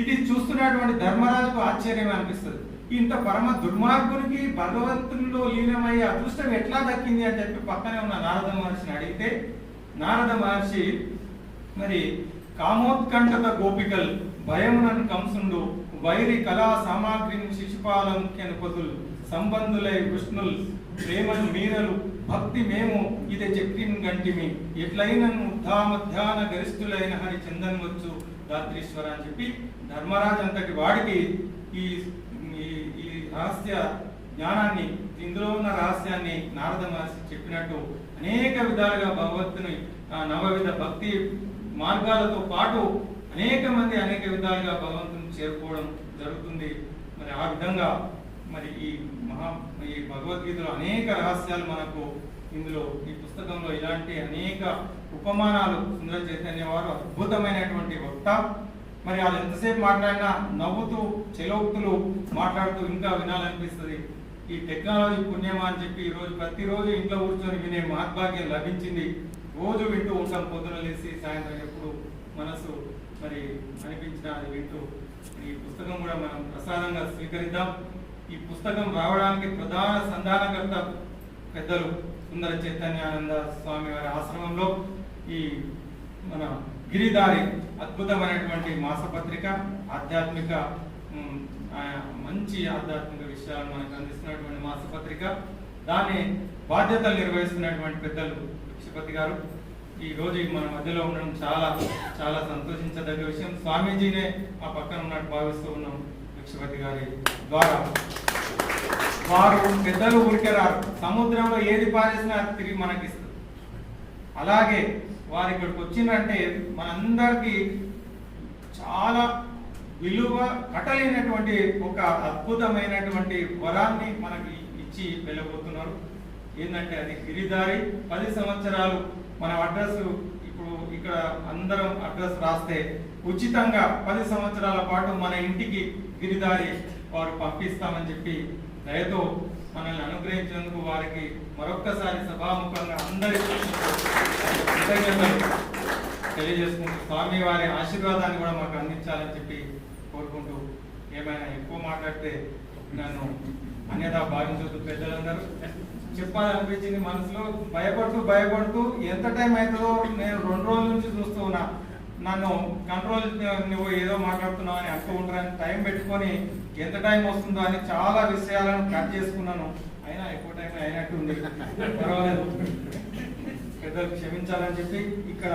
ఇది చూస్తున్నటువంటి ధర్మరాజుకు ఆశ్చర్యం అనిపిస్తుంది. ఇంత పరమ దుర్మార్గునికి భగవంతునిలో లీనమయ్యే అదృష్టం ఎట్లా దక్కింది అని చెప్పి పక్కనే ఉన్న నారద మహర్షిని అడిగితే, నారద మహర్షి మరి కామోత్కంఠత గోపికల్ భయమునన్ కంసుండు వైరి కళా సామాగ్రిని శిశుపాలం కెనుపతులు సంబంధులై విష్ణుల్ ప్రేమను మీరలు భక్తి మేము ఇదే చక్రిని గంటిమి ఎట్లయినను ఉద్ధామధ్యాన గరిష్ఠులైన హరి చందన్వచ్చు దాత్రీశ్వర అని చెప్పి ధర్మరాజు అంతటి వాడికి ఈ ఈ రహస్య జ్ఞానాన్ని, ఇందులో ఉన్న రహస్యాన్ని నారద మహర్షి చెప్పినట్టు అనేక విధాలుగా భగవంతుని నవవిధ భక్తి మార్గాలతో పాటు అనేక మంది అనేక విధాలుగా భగవంతుని చేరుకోవడం జరుగుతుంది. మరి ఆ విధంగా మరి ఈ భగవద్గీతలో అనేక రహస్యాలు మనకు ఇందులో ఈ పుస్తకంలో ఇలాంటి అనేక ఉపమానాలు సుందర చైతన్య వారు అద్భుతమైనటువంటి వక్త. మరి వాళ్ళు ఎంతసేపు మాట్లాడినా నవ్వుతూ చెలోక్తులు మాట్లాడుతూ ఇంకా వినాలనిపిస్తుంది. ఈ టెక్నాలజీ పుణ్యమా అని చెప్పి ఈరోజు ప్రతిరోజు ఇంట్లో కూర్చొని వినే మహద్భాగ్యం లభించింది. రోజు వింటూ ఉంటాం, పొద్దున లేసి సాయంత్రం ఎప్పుడు మనసు మరి అనిపించిన అది వింటూ ఈ పుస్తకం కూడా మనం ప్రసాదంగా స్వీకరిద్దాం. ఈ పుస్తకం రావడానికి ప్రధాన సంధానకర్త పెద్దలు సుందర చైతన్యానంద స్వామి వారి ఆశ్రమంలో ఈ మన గిరిదారి అద్భుతమైనటువంటి మాసపత్రిక, ఆధ్యాత్మిక మంచి ఆధ్యాత్మిక విషయాలు మనకు అందిస్తున్నటువంటి మాసపత్రిక, దాన్ని బాధ్యతలు నిర్వహిస్తున్నటువంటి పెద్దలు భిక్షపతి గారు ఈ రోజు మన మధ్యలో ఉండడం చాలా చాలా సంతోషించదగ్గ విషయం. స్వామీజీనే ఆ పక్కన ఉన్నట్టు భావిస్తూ ఉన్నాం. భిక్షపతి గారి ద్వారా వారు పెద్దలు ఊరికే రారు, సముద్రంలో ఏది పారేసినా అది తిరిగి మనకిస్తారు. అలాగే వారు ఇక్కడికి వచ్చిందంటే మనందరికీ చాలా విలువ కట్టలేనటువంటి ఒక అద్భుతమైనటువంటి వరాన్ని మనకి ఇచ్చి వెళ్ళబోతున్నారు. ఏంటంటే అది గిరిదారి. 10 సంవత్సరాలు మన అడ్రస్ ఇప్పుడు ఇక్కడ అందరం అడ్రస్ రాస్తే ఉచితంగా 10 సంవత్సరాల పాటు మన ఇంటికి గిరిదారి వారు పంపిస్తామని చెప్పి దయతో మనల్ని అనుగ్రహించినందుకు వారికి మరొక్కసారి సభాముఖంగా అందరి కృతజ్ఞతలు తెలియజేసుకుంటూ స్వామి వారి ఆశీర్వాదాన్ని కూడా మాకు అందించాలని చెప్పి కోరుకుంటూ, ఏమైనా ఎక్కువ మాట్లాడితే నన్ను అన్యదా భావించవద్దు పెద్దలందరూ. చెప్పాలనిపించింది మనసులో, భయపడుతూ ఎంత టైం అవుతుందో నేను 2 రోజుల నుంచి చూస్తూ ఉన్నా. నన్ను కంట్రోల్, నువ్వు ఏదో మాట్లాడుతున్నావు అని అంటూ ఉంటారని టైం పెట్టుకొని ఎంత టైం వస్తుందో అని చాలా విషయాలను కట్ చేసుకున్నాను. అయినా ఎక్కువ టైం అయినట్టు ఉంది, పర్వాలేదు, పెద్దలు క్షమించాలని చెప్పి ఇక్కడ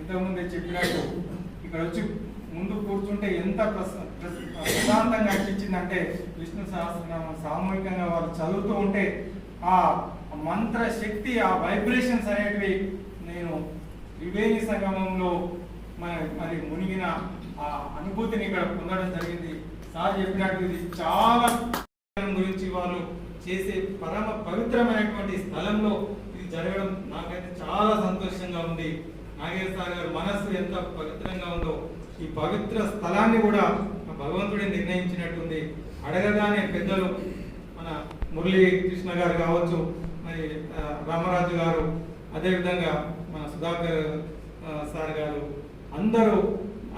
ఇంతకుముందే చెప్పినట్టు ఇక్కడ వచ్చి ముందు కూర్చుంటే ఎంత ప్రశాంతంగా అనిపించిందంటే విష్ణు సహస్రనామం సామూహికంగా వాళ్ళు చదువుతూ ఉంటే ఆ మంత్ర శక్తి, ఆ వైబ్రేషన్స్ అనేటివి నేను త్రివేణి సంగమంలో మరి మునిగిన ఆ అనుభూతిని ఇక్కడ పొందడం జరిగింది. సార్ చెప్పినట్టు ఇది చాలా గురించి వాళ్ళు చేసే పరమ పవిత్రమైనటువంటి స్థలంలో ఇది జరగడం నాకైతే చాలా సంతోషంగా ఉంది. నాగేశ్వర సార్ గారు మనస్సు ఎంత పవిత్రంగా ఉందో ఈ పవిత్ర స్థలాన్ని కూడా భగవంతుడే నిర్ణయించినట్టుంది. అడగగానే పెద్దలు మన మురళీ కృష్ణ గారు కావచ్చు, మరి రామరాజు గారు, అదేవిధంగా మన సుధాకర్ సార్ గారు అందరూ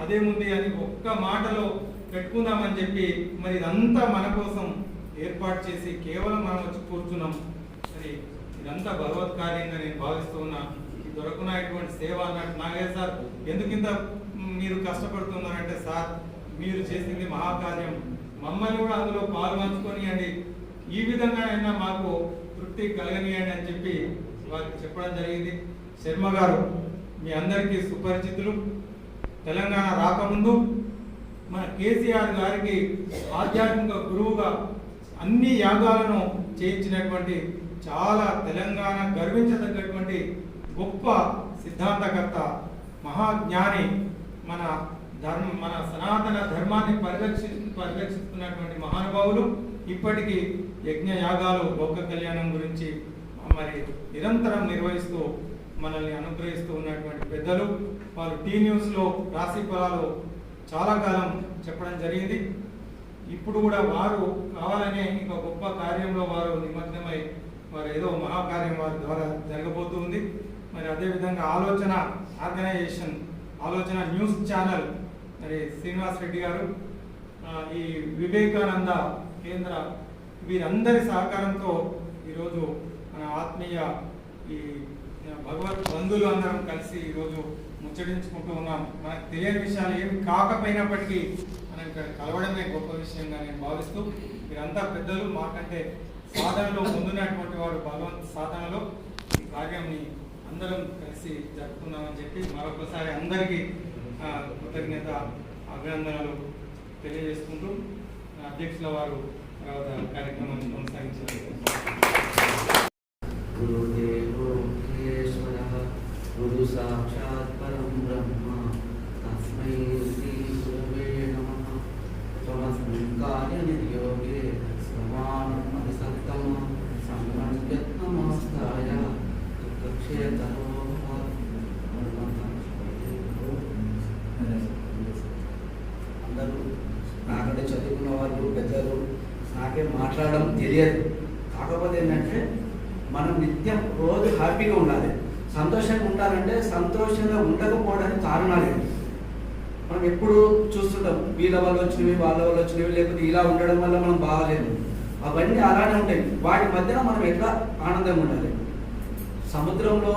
అదేముంది అని ఒక్క మాటలో పెట్టుకుందామని చెప్పి మరి ఇదంతా మన కోసం ఏర్పాటు చేసి కేవలం మనం వచ్చి కూర్చున్నాం. మరి ఇదంతా భగవత్ కార్యంగా నేను భావిస్తూ ఉన్నా. దొరకనటువంటి సేవ అన్నట్టు నాగేశ్వర సార్ ఎందుకింత మీరు కష్టపడుతున్నారంటే, సార్ మీరు చేసింది మహాకార్యం, మమ్మల్ని కూడా అందులో పాల్గొంచుకొనియండి, ఈ విధంగా అయినా మాకు తృప్తి కలగనియండి అని చెప్పి వారికి చెప్పడం జరిగింది. శర్మ గారు మీ అందరికీ సుపరిచితులు. తెలంగాణ రాకముందు మన కేసీఆర్ గారికి ఆధ్యాత్మిక గురువుగా అన్ని యాగాలను చేయించినటువంటి చాలా తెలంగాణ గర్వించదగ్గటువంటి గొప్ప సిద్ధాంతకర్త, మహాజ్ఞాని, మన సనాతన ధర్మాన్ని పరిరక్షిస్తున్నటువంటి మహానుభావులు. ఇప్పటికీ యజ్ఞ యాగాలు, లోక కళ్యాణం గురించి మరి నిరంతరం నిర్వహిస్తూ మనల్ని అనుగ్రహిస్తూ ఉన్నటువంటి పెద్దలు. వారు టీ న్యూస్లో రాశి ఫలాలు చాలా కాలం చెప్పడం జరిగింది. ఇప్పుడు కూడా వారు కావాలనే ఇంకా గొప్ప కార్యంలో వారు నిమగ్నమై వారు ఏదో మహాకార్యం వారి ద్వారా జరగబోతుంది. మరి అదేవిధంగా ఆలోచన ఆర్గనైజేషన్, ఆలోచన న్యూస్ ఛానల్, మరి శ్రీనివాస్ రెడ్డి గారు, ఈ వివేకానంద కేంద్ర, వీరందరి సహకారంతో ఈరోజు మన ఆత్మీయ ఈ భగవత్ బంధువులు అందరం కలిసి ఈరోజు ముచ్చటించుకుంటూ ఉన్నాం. మనకు తెలియని విషయాలు ఏమి కాకపోయినప్పటికీ మనం ఇక్కడ కలవడమే గొప్ప విషయంగా నేను భావిస్తూ, మీరంతా పెద్దలు, మాకంటే సాధనలో ముందున్నటువంటి వారు, భగవంత్ సాధనలో ఈ కార్యాన్ని అందరం కలిసి జరుపుకుందామని చెప్పి మరొకసారి అందరికీ కృతజ్ఞత అభినందనలు తెలియజేసుకుంటూ అధ్యక్షుల వారు తర్వాత కార్యక్రమాన్ని కొనసాగించారు. గురు సాక్షాత్ పరం బ్రహ్మ తస్మై శ్రీ గురవే నమః. స్వస్మిన్ కార్య నిర్యోగే సమానం సత్తమ సంగణ్యత్నమాస్తాయ దుఃఖక్షేత్రో. అందరూ నాకంటే చదువుకున్న వాళ్ళు పెద్దలు, నాకేం మాట్లాడడం తెలియదు. కాకపోతే ఏంటంటే మనం నిత్యం రోజు హ్యాపీగా ఉండాలి. సంతోషంగా ఉండాలంటే సంతోషంగా ఉండకపోవడానికి కారణాలు ఏంటి? మనం ఎప్పుడు చూస్తుంటాం, వీళ్ళ వల్ల వచ్చినవి, వాళ్ళ వల్ల వచ్చినవి, లేకపోతే ఇలా ఉండడం వల్ల మనం బాగాలేదు, అవన్నీ అలానే ఉంటాయి. వాటి మధ్యన మనం ఎట్లా ఆనందంగా ఉండాలి? సముద్రంలో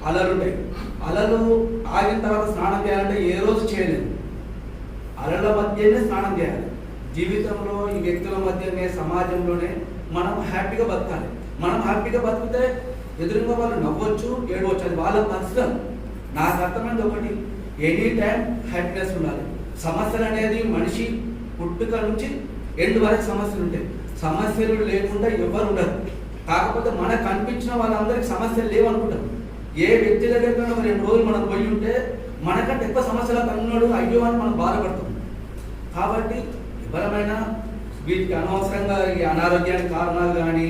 అలలు ఉంటాయి. అలలు ఆగిన తర్వాత స్నానం చేయాలంటే ఏ రోజు చేయలేదు. అలల మధ్యనే స్నానం చేయాలి. జీవితంలో ఈ వ్యక్తుల మధ్యనే, సమాజంలోనే మనం హ్యాపీగా బతకాలి. మనం హ్యాపీగా బతికితే ఎదురుగా వాళ్ళు నవ్వచ్చు, ఏడవచ్చు, అది వాళ్ళ పర్సనల్. నాకు అర్థమైంది ఒకటి, ఎనీ టైం హ్యాపీనెస్ ఉండాలి. సమస్యలు అనేది మనిషి పుట్టుక నుంచి ఎండ్ వరకు సమస్యలు ఉంటాయి. సమస్యలు లేకుండా ఎవరు ఉండరు. కాకపోతే మనకు కనిపించిన వాళ్ళందరికీ సమస్యలు లేవనుకుంటారు. ఏ వ్యక్తి దగ్గర 2 రోజులు మనం పోయి ఉంటే మనకంటే ఎక్కువ సమస్యలు కన్నాడు, అయ్యో అని మనం బాధపడతాం. కాబట్టి ఎవరమైనా వీటికి అనవసరంగా ఈ అనారోగ్యానికి కారణాలు కానీ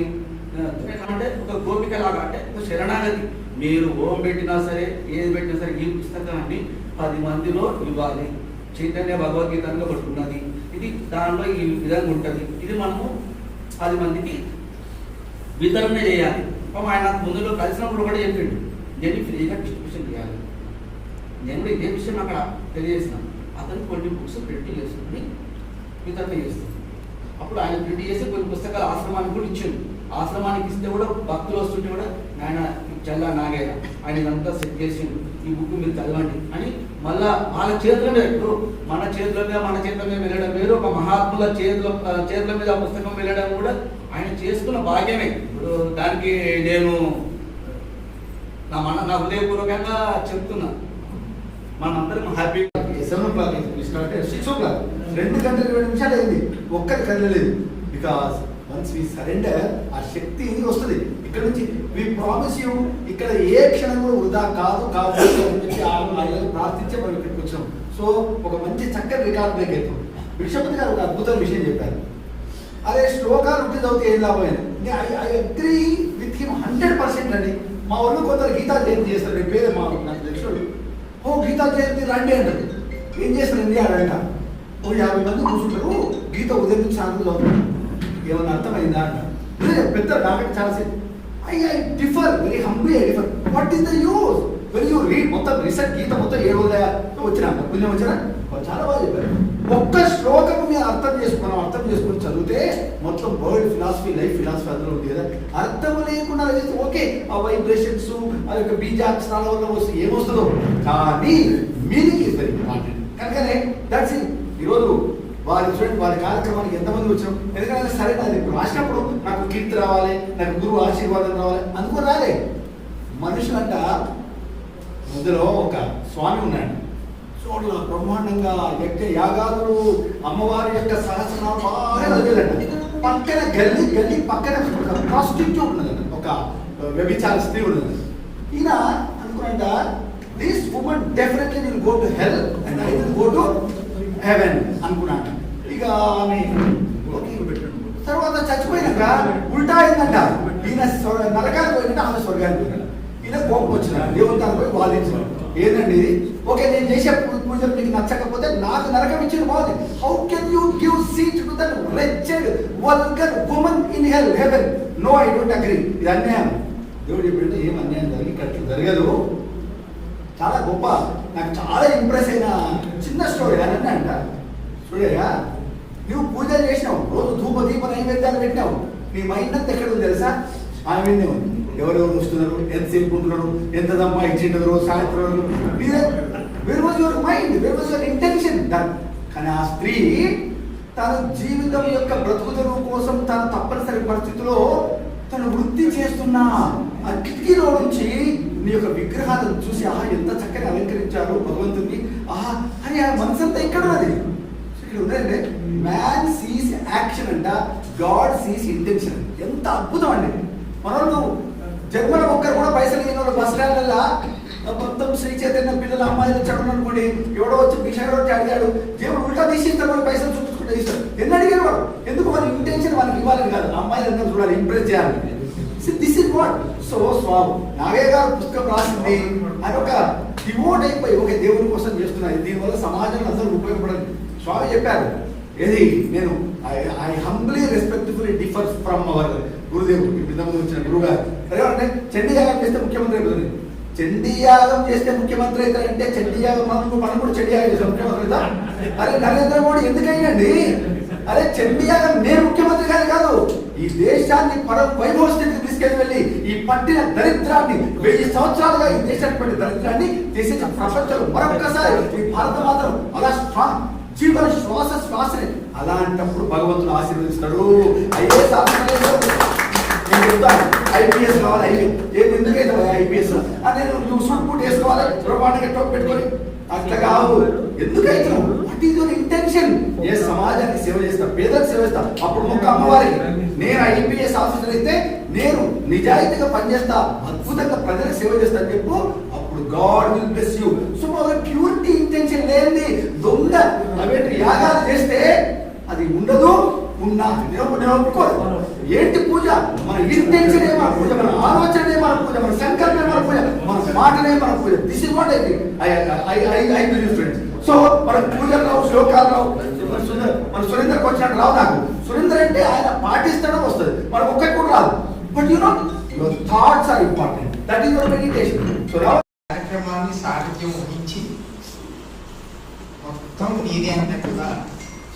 అంటే ఒక గోపిక లాగా, అంటే ఒక శరణాగతి. మీరు ఓం పెట్టినా సరే, ఏది పెట్టినా సరే, ఈ పుస్తకాన్ని 10 మందిలో ఇవ్వాలి. చైతన్య భగవద్గీత అని ఒకటి ఉన్నది, ఇది దానిలో ఈ విధంగా ఉంటుంది. ఇది మనము 10 మందికి వితరణ చేయాలి. ఆయన ముందులో కలిసినప్పుడు ఒకటి చెప్పిండు, నేను ఫ్రీగా డిస్ట్రిబ్యూషన్ చేయాలి. నేను కూడా ఇదే విషయం అక్కడ తెలియజేసినాను. అతను కొన్ని బుక్స్ ప్రింటింగ్ చేసుకుని వితరణ చేస్తాను. అప్పుడు ఆయన ప్రింట్ చేసి కొన్ని పుస్తకాలు ఆశ్రమానికి కూడా ఇచ్చిండు. ఆశ్రమానికి ఇస్తే కూడా భక్తులు వస్తుంటే కూడా ఆయన చల్లా నాగయ్య ఆయన ఇదంతా సెట్ చేసిండు, ఈ బుక్ మీరు చదవండి అని మళ్ళా వాళ్ళ చేతుల మీద, ఇప్పుడు మన చేతుల మీద వెళ్ళడం వేరు, ఒక మహాత్ముల చేతుల మీద ఆ పుస్తకం వెళ్ళడం కూడా ఆయన చేసుకున్న భాగ్యమే. ఇప్పుడు దానికి నేను నా హృదయపూర్వకంగా చెప్తున్నా, మనందరం హ్యాపీ. 7 o'clock 6 o'clock 2 గంటల 20 నిమిషాలు అయింది, ఒక్కటి కదలలేదు. బికాస్ వన్స్ వి సరెండర్ ఆ శక్తి వస్తుంది ఇక్కడ నుంచి. వి ప్రామిస్ యూ ఇక్కడ ఏ క్షణం కూడా వృధా కాదు అని చెప్పి ప్రార్థించే మనం ఇక్కడికి వచ్చాం. సో ఒక మంచి చక్కని రికార్డ్ బ్రేక్ అవుతాం. బిషప్ గారు ఒక అద్భుతమైన విషయం చెప్పారు. అదే శ్లోకాలు ఉంటే చదివితే ఏం లాభం. ఐ అగ్రీ విత్ హిమ్ 100% అండి. మా వాళ్ళు కొందరు గీతా జయంతి చేస్తారు, మీ పేరు మా నాకు తెలుసు. ఓ గీతా జయంతి రండి అంటారు. ఏం చేస్తారండి ఆడంట, ఓ 50 మంది కూర్చుంటారు, గీత ఉదయం నుంచి సాయంత్రం చదువుతారు. ఏమన్నా అర్థమైందా అంట. పెద్ద నాకంటే చాలా సేపు I differ very humbly. I differ what is the use very you read మొత్తం రీసెంట్ గీత మొత్తం 700 వచ్చినా పుణ్యం వచ్చినా చాలా బాగా చెప్పారు. ఒక్క శ్లోకం మీరు అర్థం చేసుకుని చదివితే మొత్తం వరల్డ్ ఫిలాసఫీ, లైఫ్ ఫిలాసఫీ అందులో ఉంది కదా. అర్థం లేకుండా చేస్తే ఓకే, ఆ వైబ్రేషన్స్ ఆ యొక్క బీజాక్షరాల వల్ల వస్తే ఏమొస్తుందో, కానీ మీనింగ్ ఇస్ వెరీ ఇంపార్టెంట్. కనుకనే దట్స్ ఇట్. ఈరోజు వారి కార్యక్రమానికి ఎంతమంది వచ్చాం, ఎందుకంటే సరే అది రాసినప్పుడు నాకు కీర్తి రావాలి, నాకు గురువు ఆశీర్వాదం రావాలి అందుకో రాలే. మనుషులంట ముందులో ఒక స్వామి ఉన్నాడు, చూడ బ్రహ్మాండంగా యాగాదులు అమ్మవారి యొక్క సహస్రనామం బాగా చదివేదంట. పక్కన గల్లీ పక్కన ఒక ప్రాస్టిట్యూట్ ఉన్నదంట, ఒక వ్యభిచార స్త్రీ ఉన్నది. ఈయన అనుకున్నంట this woman definitely will go to hell and I will go to heaven అనుకున్నాడు. ఇక ఆమె తర్వాత చచ్చిపోయినాక ఉల్టా అయిందంట. ఈయన నరకానికి పోయినట్టు ఆమె స్వర్గానికి పోయినాడు. ఈయన కోపం వచ్చినాడు, దేవంతానికి పోయి వాదించినాడు. ఏంటండి ఇది, ఓకే నేను చేసే పూజలు మీకు నచ్చకపోతే నాకు నరకం ఇచ్చిన బాగుంది. How can you give seat to that wretched vulgar woman in hell heaven? No, I don't agree. ఇది అన్యాయం. దేవుడు చెప్పినట్టు ఏం అన్యాయం జరిగి కట్టు జరగదు. చాలా గొప్ప, నాకు చాలా ఇంప్రెస్ అయిన చిన్న స్టోరీ. అని అంట, చూడయ్యా నువ్వు పూజలు చేసినావు, రోజు ధూప దీప నైవేద్యాలు పెట్టినావు, నీ మైండ్ అంతా ఎక్కడ ఉంది తెలుసా? ఆమె విందే ఉంది. ఎవరెవరు వస్తున్నారు, ఎంతసేపు ఉంటున్నారు, ఎంత సంపాదించింటారు రోజు సాయంత్రం. Where was your mind, where was your intention. కానీ ఆ స్త్రీ తన జీవితం యొక్క బ్రతుకుదరువు కోసం తన తప్పనిసరి పరిస్థితిలో తను వృత్తి చేస్తున్నా ఆ కిటికీలో నుంచి నీ యొక్క విగ్రహాలను చూసి ఆహా ఎంత చక్కగా అలంకరించారు భగవంతుని, ఆహా అని ఆ మనసంతా ఇక్కడ ఉన్నది. ఇక్కడ ఉందండి, మ్యాన్ సీస్ యాక్షన్ అంట, గాడ్ సీస్ ఇంటెన్షన్. ఎంత అద్భుతం అండి. మనోళ్ళు జన్మల ఒక్కరు కూడా పైసలు లేని వాళ్ళు బస్ స్టాండ్లలో మొత్తం శ్రీ చైతన్య పిల్లలు అమ్మాయిలు చదవడం అనుకోండి, ఎవడో వచ్చి భిక్షాడు వచ్చి అడిగాడు, దేవుడు ఉల్టా తీసిస్తారు, పైసలు చూపించుకుంటే తీస్తారు. ఎన్ని అడిగారు వాడు, ఎందుకు వాళ్ళ ఇంటెన్షన్ వాళ్ళకి ఇవ్వాలని కాదు, అమ్మాయిలు అందరూ చూడాలి, ఇంప్రెస్ చేయాలి. This is what. సో స్వామి నాగయ్య గారు పుస్తకం రాసింది అని ఒక డివోట్ అయిపోయి ఒక దేవుని కోసం చేస్తున్నారు. దీనివల్ల సమాజంలో అందరూ ఉపయోగపడాలి. స్వామి చెప్పారు ఏది, నేను I humbly respectfully differs from our గురుదేవుడు, ఇంతకుముందు వచ్చిన గురువు గారు. అదే అంటే చండీ యాగం చేస్తే ముఖ్యమంత్రి అయిపోతుంది. చండీ యాగం చేస్తే ముఖ్యమంత్రి అవుతారంటే చండీ యాగం మనం కూడా చండీ యాగం చేస్తాం, ముఖ్యమంత్రి అవుతా. అరే నరేంద్ర మోడీ ఎందుకైందండి? అరే చండీ యాగం నేను ముఖ్యమంత్రి కానీ కాదు, ఈ దేశాన్ని వైభవ స్థితికి తీసుకెళ్ళి ఈ పట్టిన దరిద్రాన్ని 1000 సంవత్సరాలుగా ఈ దేశానికి పట్టిన దరిద్రాన్ని దేశ ప్రపంచంలో మరొక్కసారి ఈ భారత మాత్రం అలా జీవన శ్వాసని అలాంటప్పుడు భగవంతుడు ఆశీర్వదిస్తాడు. ఐఏఎస్ నేను చెప్తాను, ఐపీఎస్ కావాలి. ఏమి ఎందుకైతే ఐపీఎస్ అని నువ్వు సూట్ బూట్ వేసుకోవాలి, బ్రహ్మాండంగా టోప్ పెట్టుకొని అట్లా కావు. ఎందుకైతే వాట్ ఈజ్ యువర్ ఇంటెన్షన్? ఏ సమాజానికి సేవ చేస్తా, పేదలకు సేవ చేస్తా, అప్పుడు మొక్క అమ్మవారికి. నేను ఐపీఎస్ ఆఫీసర్ అయితే నేను నిజాయితీగా పనిచేస్తా, అద్భుతంగా ప్రజలకు సేవ చేస్తా అని చెప్పు, అప్పుడు God will bless you. So purity intention లేనిది దొంగ అవేంటి యాగాలు చేస్తే అది ఉండదు. ఉన్నా నేను ఒప్పుకోదు. ఏంటి పూజ? మన ఇంటెన్షన్ మన పూజ, మన ఆలోచనే మన పూజ, మన సంకల్పమే మన పూజ, మన మాటనే మన పూజ. This is what I believe friends. So మన పూజలు రావు, శ్లోకాలు రావు. మన సురేందర్కి వచ్చినట్టు రావు నాకు. సురేందర్ అంటే ఆయన పాటిస్తడం వస్తుంది, మనకు ఒక్కటి కూడా రాదు. But you know your thoughts are important. That is your meditation. So కార్యక్రమాన్ని సాహిత్యం ఊహించి మొత్తం నీదే అన్నట్టుగా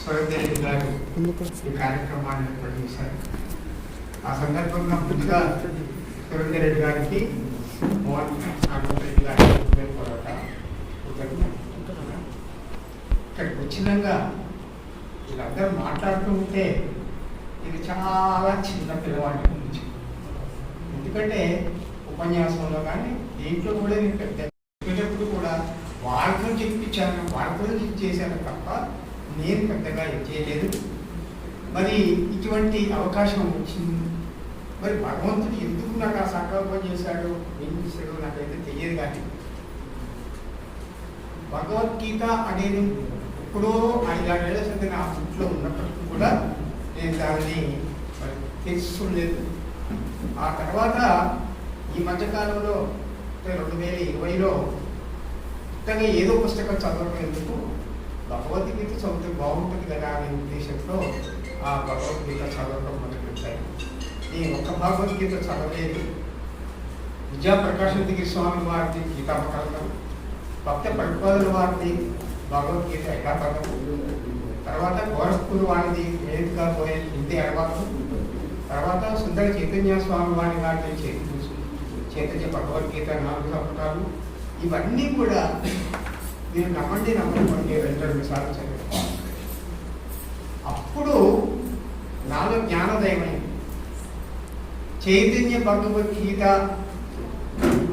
సురేందర్ రెడ్డి గారు ఈ కార్యక్రమాన్ని ఏర్పాటు చేశారు. ఆ సందర్భంగా ముందుగా సురేందర్ రెడ్డి గారికి, మోహన్ రెడ్డి గారికి ఇక్కడికి వచ్చినాక వీళ్ళందరూ మాట్లాడుతూ ఉంటే ఇది చాలా చిన్న పిల్లవాడి గురించి, ఎందుకంటే ఉపన్యాసంలో కానీ దీంట్లో కూడా నేను చెప్పేటప్పుడు కూడా వాళ్ళతో చెప్పించాను, వాళ్ళతో చేశాను తప్ప నేను పెద్దగా చేయలేదు. మరి ఇటువంటి అవకాశం వచ్చింది. మరి భగవంతుడు ఎందుకు నాకు ఆ సంకల్పం చేశాడు, ఏం చేశాడో నాకైతే తెలియదు. కానీ భగవద్గీత అనేది ఎప్పుడో 5-6 ఏళ్ల క్రితం నా ఇంట్లో ఉన్నప్పటికీ కూడా నేను దాన్ని తెలుసుకోలేదు. ఆ తర్వాత ఈ మధ్యకాలంలో 2020లో కొత్తగా ఏదో పుస్తకం చదవడం ఎందుకు, భగవద్గీత చదివితే బాగుంటుంది కదా అనే ఉద్దేశంతో ఆ భగవద్గీత చదవడం మొదలుపెట్టాను. నేను ఒక్క భగవద్గీత చదవలేదు. విద్యాప్రకాశగిరి స్వామి వారిది గీతాపకరణం, భక్త ప్రతిపాదుల వారిది భగవద్గీత ఏకాపదం, తర్వాత గోరఖ్పూర్ వారిది వేదిక పోయే హిందీ అనువాదం, తర్వాత సుందర చైతన్య స్వామి వారి గారి చైతన్య భగవద్గీత 4 సంపుటాలు. ఇవన్నీ కూడా మీరు నమ్మండి నమ్మకండి 2 సార్లు చదివాను. అప్పుడు నాలో జ్ఞానోదయమైంది. చైతన్య భగవద్గీత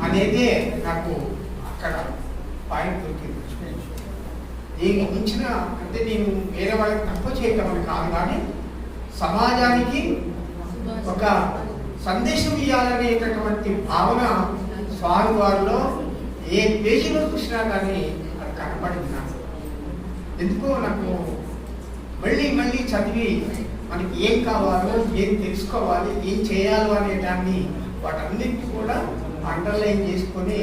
అనేదే నాకు అక్కడ పాయింట్ దొరికింది. దీనికి మించిన అంటే నేను వేరే వాళ్ళకి తక్కువ చేయటం అని కాదు, కానీ సమాజానికి ఒక సందేశం ఇవ్వాలనేటటువంటి భావన స్వామి వారిలో ఏ పేజీలో చూసినా కానీ అది కనపడింది నాకు. ఎందుకో నాకు మళ్ళీ మళ్ళీ చదివి మనకి ఏం కావాలో, ఏం తెలుసుకోవాలి, ఏం చేయాలో అనే దాన్ని వాటన్నిటిని కూడా అండర్లైన్ చేసుకొని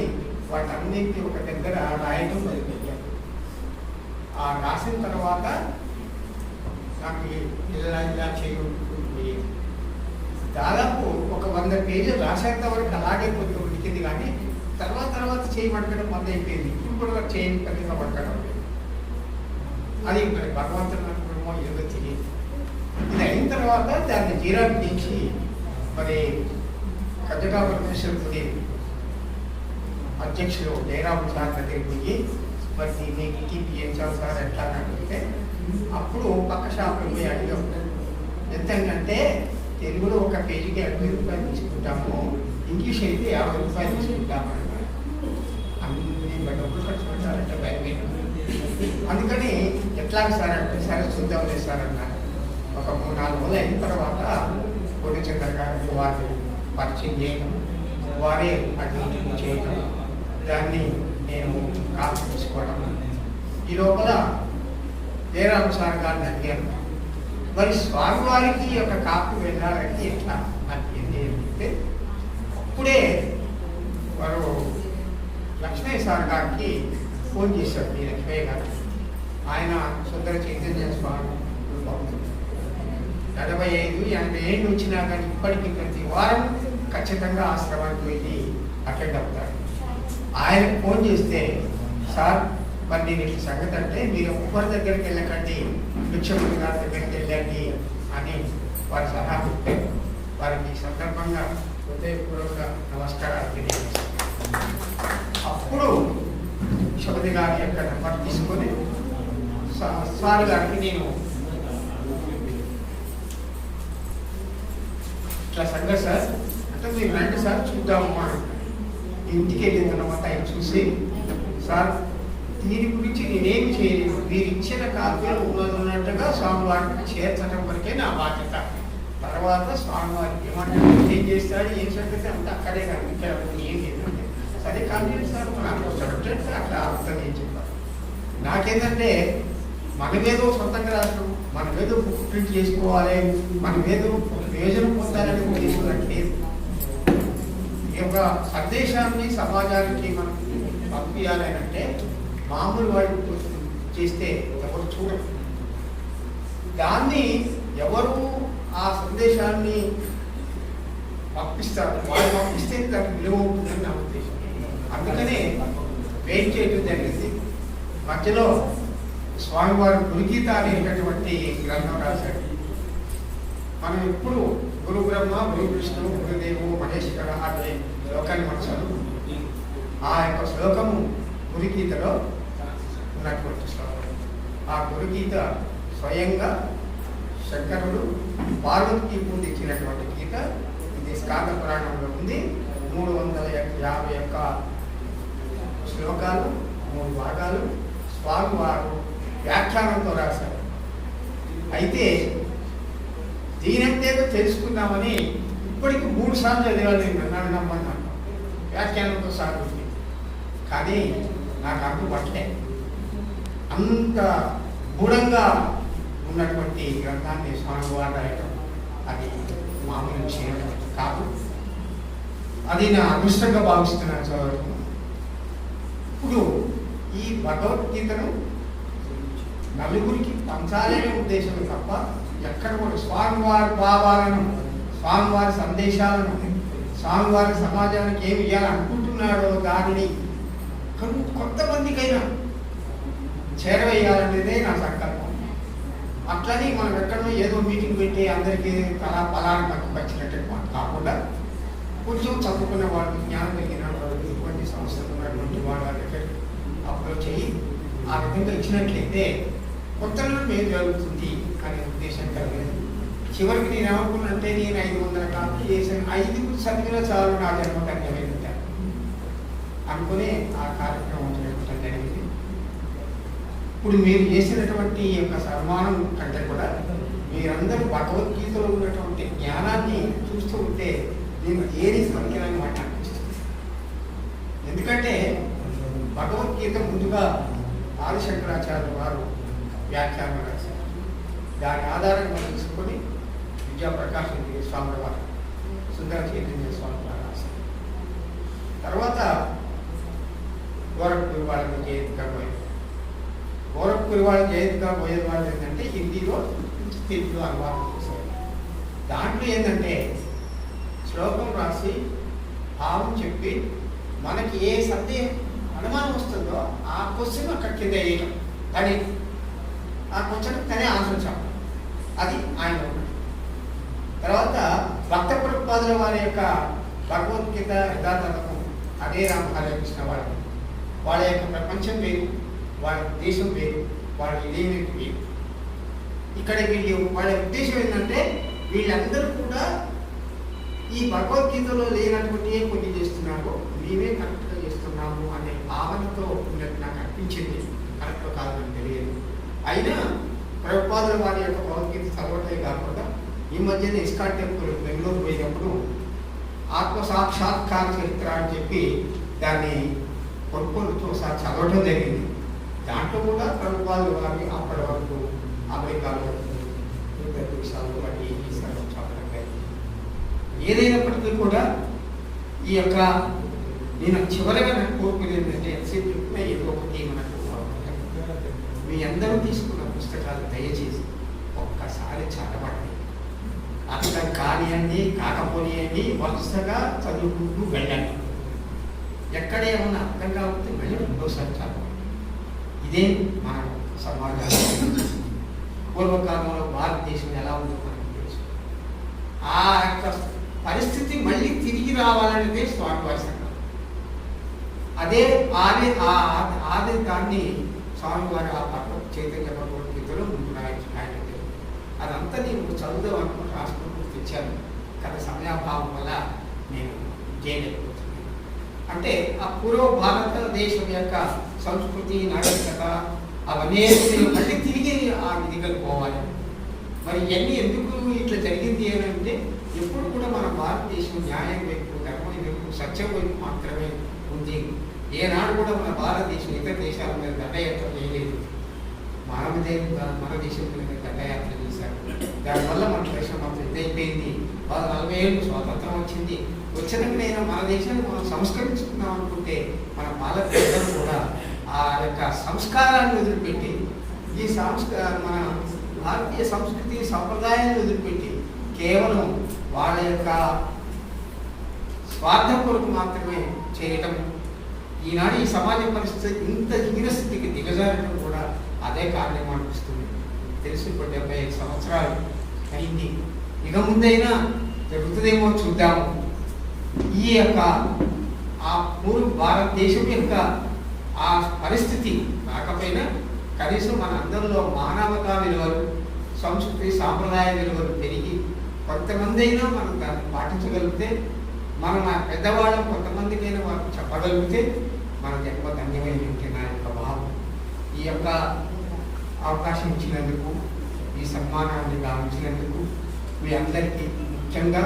వాటన్నిటిని ఒక దగ్గర రాయటం మొదలుపెట్టాను. ఆ రాసిన తర్వాత నాకు ఇలా చేయకుండా దాదాపు ఒక 100 పేజీలు రాసేంత వరకు అలాగే కొద్దిగా ఉడికింది, కానీ తర్వాత చేయబడకడం మొదలైపోయింది. ఇప్పుడు కూడా చేయని పెద్దగా పడకడం లేదు. అది మరి భగవంతుడు అనుకోవడమో ఏదో తెలియదు. ఇది అయిన తర్వాత దాన్ని జీరాపించి మరి కజగా పరమేశ్వరుడి అధ్యక్షుడు జయరాము సార్ దగ్గరికి పోయి మరి దీన్ని టీపీఎంచాలి సార్ ఎట్లా అంటే, అప్పుడు పక్క షాపులో పోయి అడిగాం. ఎంతంటే తెలుగులో ఒక పేజీకి 80 రూపాయలు తీసుకుంటాము, ఇంగ్లీష్ అయితే 50 రూపాయలు తీసుకుంటాము. అన్ని డబ్బులు ఖర్చు పెట్టాలంటే భయం. అందుకని ఎట్లా సార్ అంటే, సరే చూద్దాం లేదు సార్ అన్నారు. ఒక 3-4 రోజులు అయిన తర్వాత కోటిచంద్ర గారికి వారిని పరిచయం చేయడం, వారే అడ్మిషన్ చేయడం, దాన్ని నేను కాపీ తీసుకోవడం. ఈ లోపల జయరామ్ సార్ గారిని అడిగాను, మరి స్వామివారికి ఒక కాపీ వెళ్ళాలంటే ఎట్లా అని చెప్తే, అప్పుడే వారు లక్ష్మయ్య సార్ గారికి ఫోన్ చేశారు. మీ లక్ష్మయ్య గారు, ఆయన సుందర చైతన్య స్వామి 75-80 ఏళ్ళు వచ్చినా కానీ ఇప్పటికీ ప్రతి వారం ఖచ్చితంగా ఆశ్రమానికి వెళ్ళి అటెండ్ అవుతారు. ఆయనకు ఫోన్ చేస్తే, సార్ మరి నేను ఇట్లా సంగతి అంటే, మీరు ఎవరి దగ్గరికి వెళ్ళకండి, భిక్షపతి గారి దగ్గరికి వెళ్ళండి అని వారి సలహా చెప్పారు. వారికి సందర్భంగా హృదయపూర్వక నమస్కారాలు తెలియజేస్తాను. అప్పుడు భిక్షపతి గారి యొక్క నెంబర్ తీసుకొని సార్ గారికి నేను ఇట్లా సంగతి సార్ అంటే, మీరు రండి సార్ చూద్దాము అని ఇంటికి వెళ్ళిన తర్వాత ఆయన చూసి, సార్ దీని గురించి నేనేమి చేయలేదు, మీరు ఇచ్చిన కాపీలు ఉన్నట్టుగా స్వామివారికి చేర్చడం వరకే నా బాధ్యత. తర్వాత స్వామివారికి ఏమంటారు, ఏం చేస్తాడు, ఏం సంగతి అంతా అక్కడే కనిపించాడు, ఏం లేదు. సరే కానీ సార్ నాకు సబ్జెక్ట్ అట్లా అవుతుంది అని చెప్పారు. నాకేంటంటే మనమేదో సొంతంగా రాష్ట్రం, మనమేదో బుక్ ప్రింట్ చేసుకోవాలి, మనమేదో ప్రయోజనం పొందాలని ఉద్దేశించట్లేదు. ఈ యొక్క సందేశాన్ని సమాజానికి మనం పంపించాలి అంటే మామూలు వాడి చేస్తే ఎవరు చూడరు. దాన్ని ఎవరు ఆ సందేశాన్ని పంపిస్తారు, వాళ్ళు పంపిస్తే దానికి విలువ ఉంటుందని నా ఉద్దేశం. అందుకనే వెయిట్ చేయడం జరిగింది. మధ్యలో స్వామివారు గురుగీత అనేటటువంటి గ్రంథం రాశాడు. మనం ఎప్పుడు గురు బ్రహ్మ, గురు విష్ణు, గురుదేవు మహేశ్వర అనే శ్లోకాన్ని మనం చదువుకుంటాం. ఆ యొక్క శ్లోకము గురుగీతలో ఉన్నటువంటి శ్లోకం. ఆ గురుగీత స్వయంగా శంకరుడు పార్వతికి పూజించినటువంటి గీత. ఇది స్కాంద పురాణంలో ఉంది. 351 శ్లోకాలు, 3 భాగాలు స్వామివారు వ్యాఖ్యానంతో రాశారు. అయితే దీనంతేదో తెలుసుకుందామని ఇప్పటికి 3 సార్లు చదివాలి నన్ను నమ్మన్నాను, వ్యాఖ్యానంతో సాగుతుంది. కానీ నాకు అందుబట్లే అంత గూఢంగా ఉన్నటువంటి గ్రంథాన్ని స్వామివారు రాయటం అది మామూలు విషయం కాదు. అది నా అదృష్టంగా భావిస్తున్నాను చదవడం. ఇప్పుడు ఈ భగవద్గీతను నలుగురికి పంచాలనే ఉద్దేశం తప్ప ఎక్కడ కూడా స్వామివారి భావాలను, స్వామివారి సందేశాలను, స్వామివారి సమాజానికి ఏమి ఇవ్వాలనుకుంటున్నాడో దానిని కొంతమందికైనా చేరవేయాలనేదే నా సంకల్పం. అట్లని మనం ఎక్కడో ఏదో మీటింగ్ పెట్టి అందరికీ పలానా పక్కకు వచ్చినట్టు కాకుండా కొంచెం చదువుకున్న వాళ్ళు, జ్ఞానం కలిగిన వాళ్ళు, ఇటువంటి సంస్థలు ఉన్నటువంటి వాళ్ళ దగ్గర అప్రోచ్ అయ్యి ఆ విధంగా ఇచ్చినట్లయితే కొత్తలో మేలు జరుగుతుంది అనే ఉద్దేశం కలిగింది. చివరికి నేను ఏమనుకున్నంటే నేను 500 కాపీ చేసాను, 5 చదివినా చాలు నా జన్మ ధన్యమైంది అనుకుని ఆ కార్యక్రమం చేయడం జరిగింది. ఇప్పుడు మీరు చేసినటువంటి యొక్క సన్మానం కంటే కూడా మీరందరూ భగవద్గీతలో ఉన్నటువంటి జ్ఞానాన్ని చూస్తూ ఉంటే నేను ఏది పనికిరాని మాట అనిపిస్తుంది. ఎందుకంటే భగవద్గీత ముందుగా ఆదిశంకరాచార్యుల వారు వ్యాఖ్యానం రాశారు. దాని ఆధారంగా తీసుకొని విద్యాప్రకాశం స్వామి వారు, సుందర చైతన్య స్వామి వారు రాశారు. తర్వాత గోరఖ్పూర్ వాళ్ళకి జయంతిగా పోయారు. గోరఖ్పూర్ వాళ్ళ జయంతిగా పోయేది వాళ్ళు ఏంటంటే హిందీలో, తెలుగులో అనువాదం చేశారు. దాంట్లో ఏంటంటే శ్లోకం రాసి భావం చెప్పి మనకి ఏ సందేహం అనుమానం వస్తుందో ఆ క్వశ్చన్ అక్కడ కింద వేయటం, కానీ ఆ క్వశ్చన్ తనే ఆన్సర్ చెప్పడం, అది ఆయన ఒకటి. తర్వాత భక్త ప్రభుపాదుల వారి యొక్క భగవద్గీత యథాతథము హరే రామ హరే కృష్ణ వాళ్ళ యొక్క ప్రపంచం వేరు, వాళ్ళ దేశం వేరు, వాళ్ళ ఇదేమి వేరు. ఇక్కడ వీళ్ళు వాళ్ళ ఉద్దేశం ఏంటంటే వీళ్ళందరూ కూడా ఈ భగవద్గీతలో లేనటువంటి కొన్ని చేస్తున్నారో మేమే కరెక్ట్గా చేస్తున్నాము అనే భావనతో ఉన్నట్టు నాకు అనిపించింది. కరెక్ట్ కాదని తెలియదు. అయినా ప్రభుపాదుల వారి యొక్క భగవద్గీత చదవటమే కాకుండా ఈ మధ్యన ఇస్కాన్ టెంపుల్ బెంగళూరు పోయినప్పుడు ఆత్మసాక్షాత్కార చరిత్ర అని చెప్పి దాన్ని కొనుక్కొనితో ఒకసారి చదవడం జరిగింది. దాంట్లో కూడా ప్రభుపాదుల వారి అప్పటి వరకు అమెరికాలో ఇతర దేశాల్లో వాటి చదవడం జరిగింది. ఏదైనప్పటికీ కూడా ఈ యొక్క నేను చివరిగా నాకు కోరుకునేది ఏంటంటే ఎంతసేపు చెప్పినా ఏదో ఒకటి మనకు మీ అందరూ తీసుకున్న పుస్తకాలు దయచేసి ఒక్కసారి చదవండి. అర్థం కానియండి కాకపోనియండి వరుసగా చదువుకుంటూ వెళ్ళండి. ఎక్కడ ఏమన్నా అర్థం కాకపోతే మళ్ళీ రెండోసారి చదవండి. ఇదే మన సమాజాన్ని పూర్వకాలంలో భారతదేశం ఎలా ఉందో మనకు తెలుసు. ఆ యొక్క పరిస్థితి మళ్ళీ తిరిగి రావాలనేదే స్వామివారి సంకల్పం. అదే ఆది దాన్ని స్వామివారి ఆ భగవత్ చైతన్య భగవద్గీతలో ముందు రాయించారు. అదంతా నేను చదువుదాం అనుకుని రాసుకుంటూ తెచ్చాను. గత సమయాభావం వల్ల నేను చేయలేకపోతున్నాను. అంటే ఆ పూర్వ భారతదేశం యొక్క సంస్కృతి, నాగరికత అవన్నీ మళ్ళీ తిరిగి ఆ విధిగా పోవాలి. మరి ఇవన్నీ ఎందుకు ఇట్లా జరిగింది అని అంటే ఎప్పుడు కూడా మన భారతదేశం న్యాయం వైపు, ధర్మం వైపు, సత్యం వైపు మాత్రమే ఉంది. ఏనాడు కూడా మన భారతదేశం ఇతర దేశాల మీద దండయాత్ర చేయలేదు. మన దేశం మీద దండయాత్ర చేశారు. దానివల్ల మన దేశం మొత్తం ఇదైపోయింది. 40 ఏళ్ళు స్వాతంత్రం వచ్చింది. వచ్చినాకనైనా మన దేశాన్ని మనం సంస్కరించుకుందాం అనుకుంటే మన పాలకులు కూడా ఆ యొక్క సంస్కారాన్ని వదిలిపెట్టి ఈ మన భారతీయ సంస్కృతి సంప్రదాయాన్ని వదిలిపెట్టి కేవలం వాళ్ళ యొక్క స్వార్థం కొరకు మాత్రమే చేయటం, ఈనాడు ఈ సమాజ పరిస్థితి ఇంత హీనస్థితికి దిగజారడం కూడా అదే కారణం అనిపిస్తుంది. తెలుసు ఇప్పుడు 75 సంవత్సరాలు అయింది. ఇక ముందైనా జరుగుతుందేమో చూద్దాము. ఈ యొక్క ఆ భారతదేశం యొక్క ఆ పరిస్థితి రాకపోయినా కనీసం మన అందరిలో మానవతా విలువలు, సంస్కృతి సాంప్రదాయ విలువలు పెరిగి కొంతమంది అయినా మనం దాన్ని పాటించగలిగితే, మనం ఆ పెద్దవాళ్ళం కొంతమందికైనా వారికి చెప్పగలిగితే మన జన్మ ధన్యమైనటువంటి నా యొక్క భావం. ఈ యొక్క అవకాశం ఇచ్చినందుకు, ఈ సన్మానాన్ని గావించినందుకు మీ అందరికీ, ముఖ్యంగా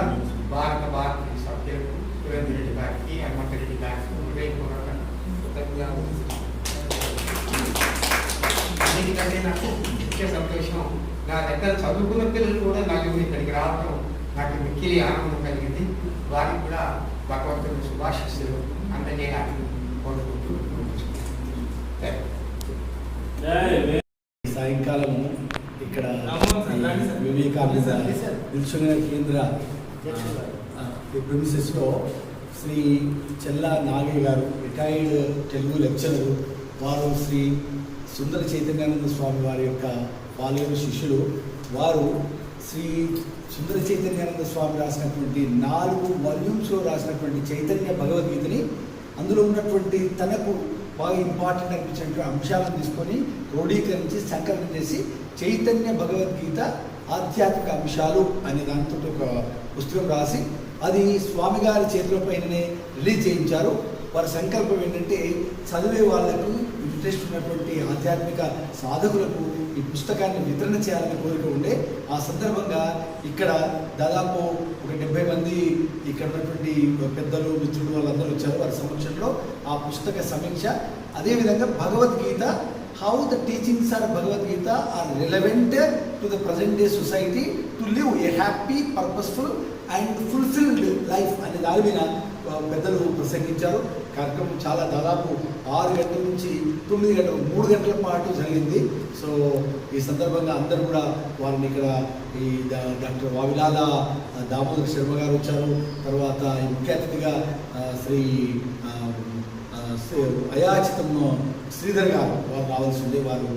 భారతీయ సభ్యులకు, సురేంద్ర రెడ్డి గారికి, హనుమంతరెడ్డి గారికి హృదయపూర్వక కృతజ్ఞతలు. ఎందుకంటే నాకు ముఖ్య సంతోషం, నా దగ్గర చదువుకున్న పిల్లలు కూడా నలుగురు ఇక్కడికి రావడం నాకు మిక్కిలి ఆనందం కలిగింది. వారికి కూడా భగవంతుని శుభాశిస్సులు అందరినీ కోరుకుంటూ సాయంకాలం ఇక్కడ వివేకానంద నిల్చున్న కేంద్ర ప్రిమిసెస్లో శ్రీ చెల్లా నాగయ్య గారు, రిటైర్డ్ తెలుగు లెక్చరరు, వారు శ్రీ సుందర చైతన్యానంద స్వామి వారి యొక్క పాలేరు శిష్యులు. వారు శ్రీ సుందర చైతన్యానంద స్వామి రాసినటువంటి 4 వాల్యూమ్స్లో రాసినటువంటి చైతన్య భగవద్గీతని, అందులో ఉన్నటువంటి తనకు బాగా ఇంపార్టెంట్ అనిపించినటువంటి అంశాలను తీసుకొని క్రోడీకరించి సంకలనం చేసి చైతన్య భగవద్గీత ఆధ్యాత్మిక అంశాలు అనే దాంతో ఒక పుస్తకం రాసి అది స్వామి గారి చేతుల పైననే రిలీజ్ చేయించారు. వారి సంకల్పం ఏంటంటే చదివే వాళ్లకు, ఇంట్రెస్ట్ ఉన్నటువంటి ఆధ్యాత్మిక సాధకులకు ఈ పుస్తకాన్ని వితరణ చేయాలని కోరిక ఉండే. ఆ సందర్భంగా ఇక్కడ దాదాపు ఒక 70 మంది ఇక్కడ ఉన్నటువంటి పెద్దలు, మిత్రులు వాళ్ళందరూ వచ్చారు. వారి సమక్షంలో ఆ పుస్తక సమీక్ష, అదేవిధంగా Bhagavad Gita, how the teachings are Bhagavad Gita are relevant to the present day society to live a happy, purposeful and fulfilled life అనే దాని మీద పెద్దలు ప్రసంగించారు. కార్యక్రమం చాలా దాదాపు 6 గంటల నుంచి 9 గంటలు, 3 గంటల పాటు జరిగింది. సో ఈ సందర్భంగా అందరూ కూడా వారిని ఇక్కడ ఈ డాక్టర్ వావిలాల దామోదర శర్మ గారు వచ్చారు. తర్వాత ఈ ముఖ్య అతిథిగా శ్రీ అయాచితం శ్రీధర్ గారు వారు రావాల్సిందే. వారు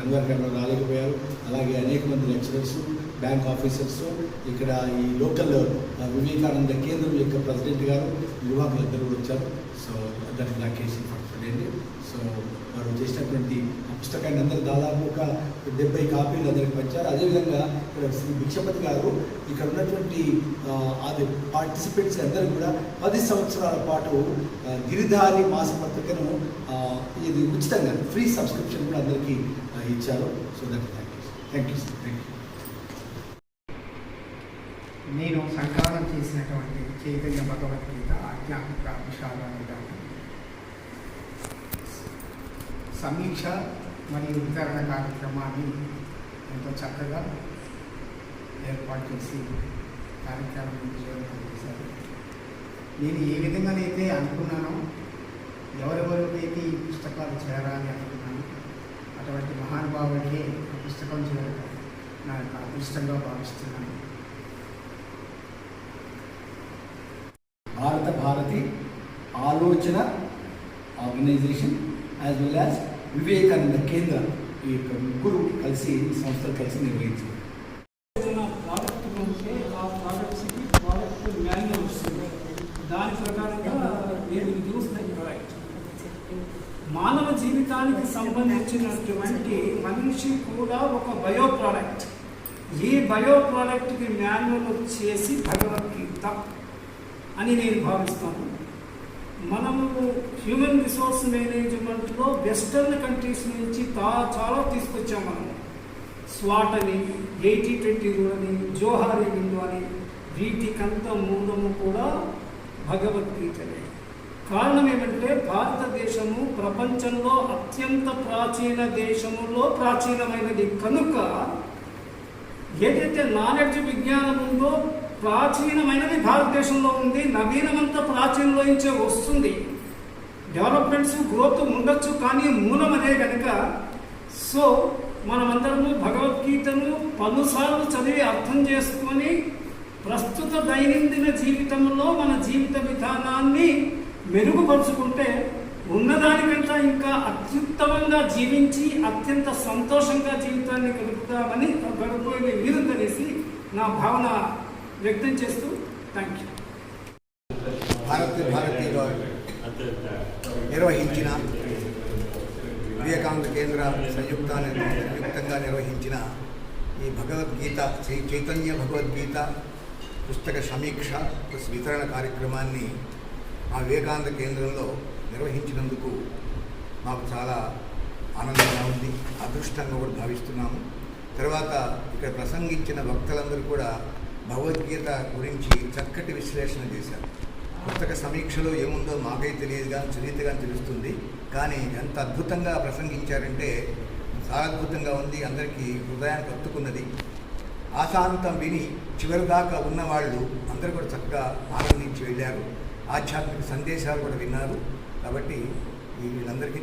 అనివార్యంగా రాలేకపోయారు. అలాగే అనేక మంది లెక్చరర్స్, బ్యాంక్ ఆఫీసర్స్, ఇక్కడ ఈ లోకల్ వివేకానంద కేంద్రం యొక్క ప్రెసిడెంట్ గారు, నిర్వాహకులు ఇద్దరు కూడా వచ్చారు. సో దట్ రాకేష్ అండి. సో వారు చేసినటువంటి పుస్తకాన్ని అందరూ దాదాపు ఒక 70 కాపీలు అందరికి పంచారు. అదేవిధంగా ఇక్కడ శ్రీ భిక్షపతి గారు ఇక్కడ ఉన్నటువంటి అది పార్టిసిపెంట్స్ అందరూ కూడా 10 సంవత్సరాల పాటు గిరిధారి మాసపత్రికను ఇది ఉచితంగా ఫ్రీ సబ్స్క్రిప్షన్ కూడా అందరికీ ఇచ్చారు. So that thank you sir. Thank you. నేను సంకలనం చేసినటువంటి చైతన్య భగవద్గీత ఆధ్యాత్మిక అంశాలు అనే దాన్ని సమీక్ష మరియు వితరణ కార్యక్రమాన్ని ఎంతో చక్కగా ఏర్పాటు చేసి కార్యక్రమం విజయవంతం చేశారు. నేను ఏ విధంగానైతే అనుకున్నానో, ఎవరెవరికైతే ఈ పుస్తకాలు చేరాలి అనుకున్నాను, అటువంటి మహానుభావులకే ఆ పుస్తకం చేయడం నా యొక్క అదృష్టంగా భావిస్తున్నాను. Bharati Alochana organisation as well as Vivekananda Kendra, ఈ యొక్క ముగ్గురు కలిసి సంస్థలు కలిసి నిర్వహించారు. ప్రోడక్ట్ కొంటే ఆ ప్రోడక్ట్స్కి ప్రోడక్ట్ మాన్యువల్ వస్తుంది. దాని ప్రకారంగా నేను యూజ్ ద ప్రోడక్ట్. మానవ జీవితానికి సంబంధించినటువంటి మనిషి కూడా ఒక బయో ప్రోడక్ట్. ఈ బయో ప్రోడక్ట్కి మాన్యువల్ వచ్చేసి భగవద్గీత అని నేను భావిస్తాను. మనము హ్యూమన్ రిసోర్స్ మేనేజ్మెంట్లో వెస్టర్న్ కంట్రీస్ నుంచి చాలా తీసుకొచ్చాం. మనం స్వాట్ అని, 80-20 రూల్ అని, జోహారీ విండో అని, వీటికంత మూలము కూడా భగవద్గీతనే. కారణం ఏమంటే భారతదేశము ప్రపంచంలో అత్యంత ప్రాచీన దేశములో ప్రాచీనమైనది కనుక ఏదైతే నాలెడ్జ్ విజ్ఞానం ఉందో ప్రాచీనమైనది భారతదేశంలో ఉంది. నవీనమంతా ప్రాచీనంలో నుంచే వస్తుంది. డెవలప్మెంట్స్, గ్రోత్ ఉండొచ్చు, కానీ మూలం అదే కనుక. సో మనమందరము భగవద్గీతను పలుసార్లు చదివి అర్థం చేసుకొని ప్రస్తుత దైనందిన జీవితంలో మన జీవిత విధానాన్ని మెరుగుపరుచుకుంటే ఉన్నదానికంటే ఇంకా అత్యుత్తమంగా జీవించి అత్యంత సంతోషంగా జీవితాన్ని గడుపుకునే వీరుందనేసి నా భావన వ్యక్తం చేస్తూ థ్యాంక్ యూ. భారతీయులు నిర్వహించిన వివేకానంద కేంద్ర సంయుక్తంగా నిర్వహించిన ఈ భగవద్గీత శ్రీ చైతన్య భగవద్గీత పుస్తక సమీక్ష ప్లస్ వితరణ కార్యక్రమాన్ని మా వివేకానంద కేంద్రంలో నిర్వహించినందుకు మాకు చాలా ఆనందంగా ఉంది, అదృష్టంగా కూడా భావిస్తున్నాము. తర్వాత ఇక్కడ ప్రసంగించిన వక్తలందరూ కూడా భగవద్గీత గురించి చక్కటి విశ్లేషణ చేశారు. పుస్తక సమీక్షలో ఏముందో మాకై తెలియదుగా సునీతగా తెలుస్తుంది, కానీ ఎంత అద్భుతంగా ప్రసంగించారంటే చాలా అద్భుతంగా ఉంది. అందరికీ హృదయానికి హత్తుకున్నది. ఆశాంతం విని చివరి దాకా ఉన్నవాళ్ళు అందరూ కూడా చక్కగా ఆనందించి వెళ్ళారు. ఆధ్యాత్మిక సందేశాలు కూడా విన్నారు. కాబట్టి వీళ్ళందరికీ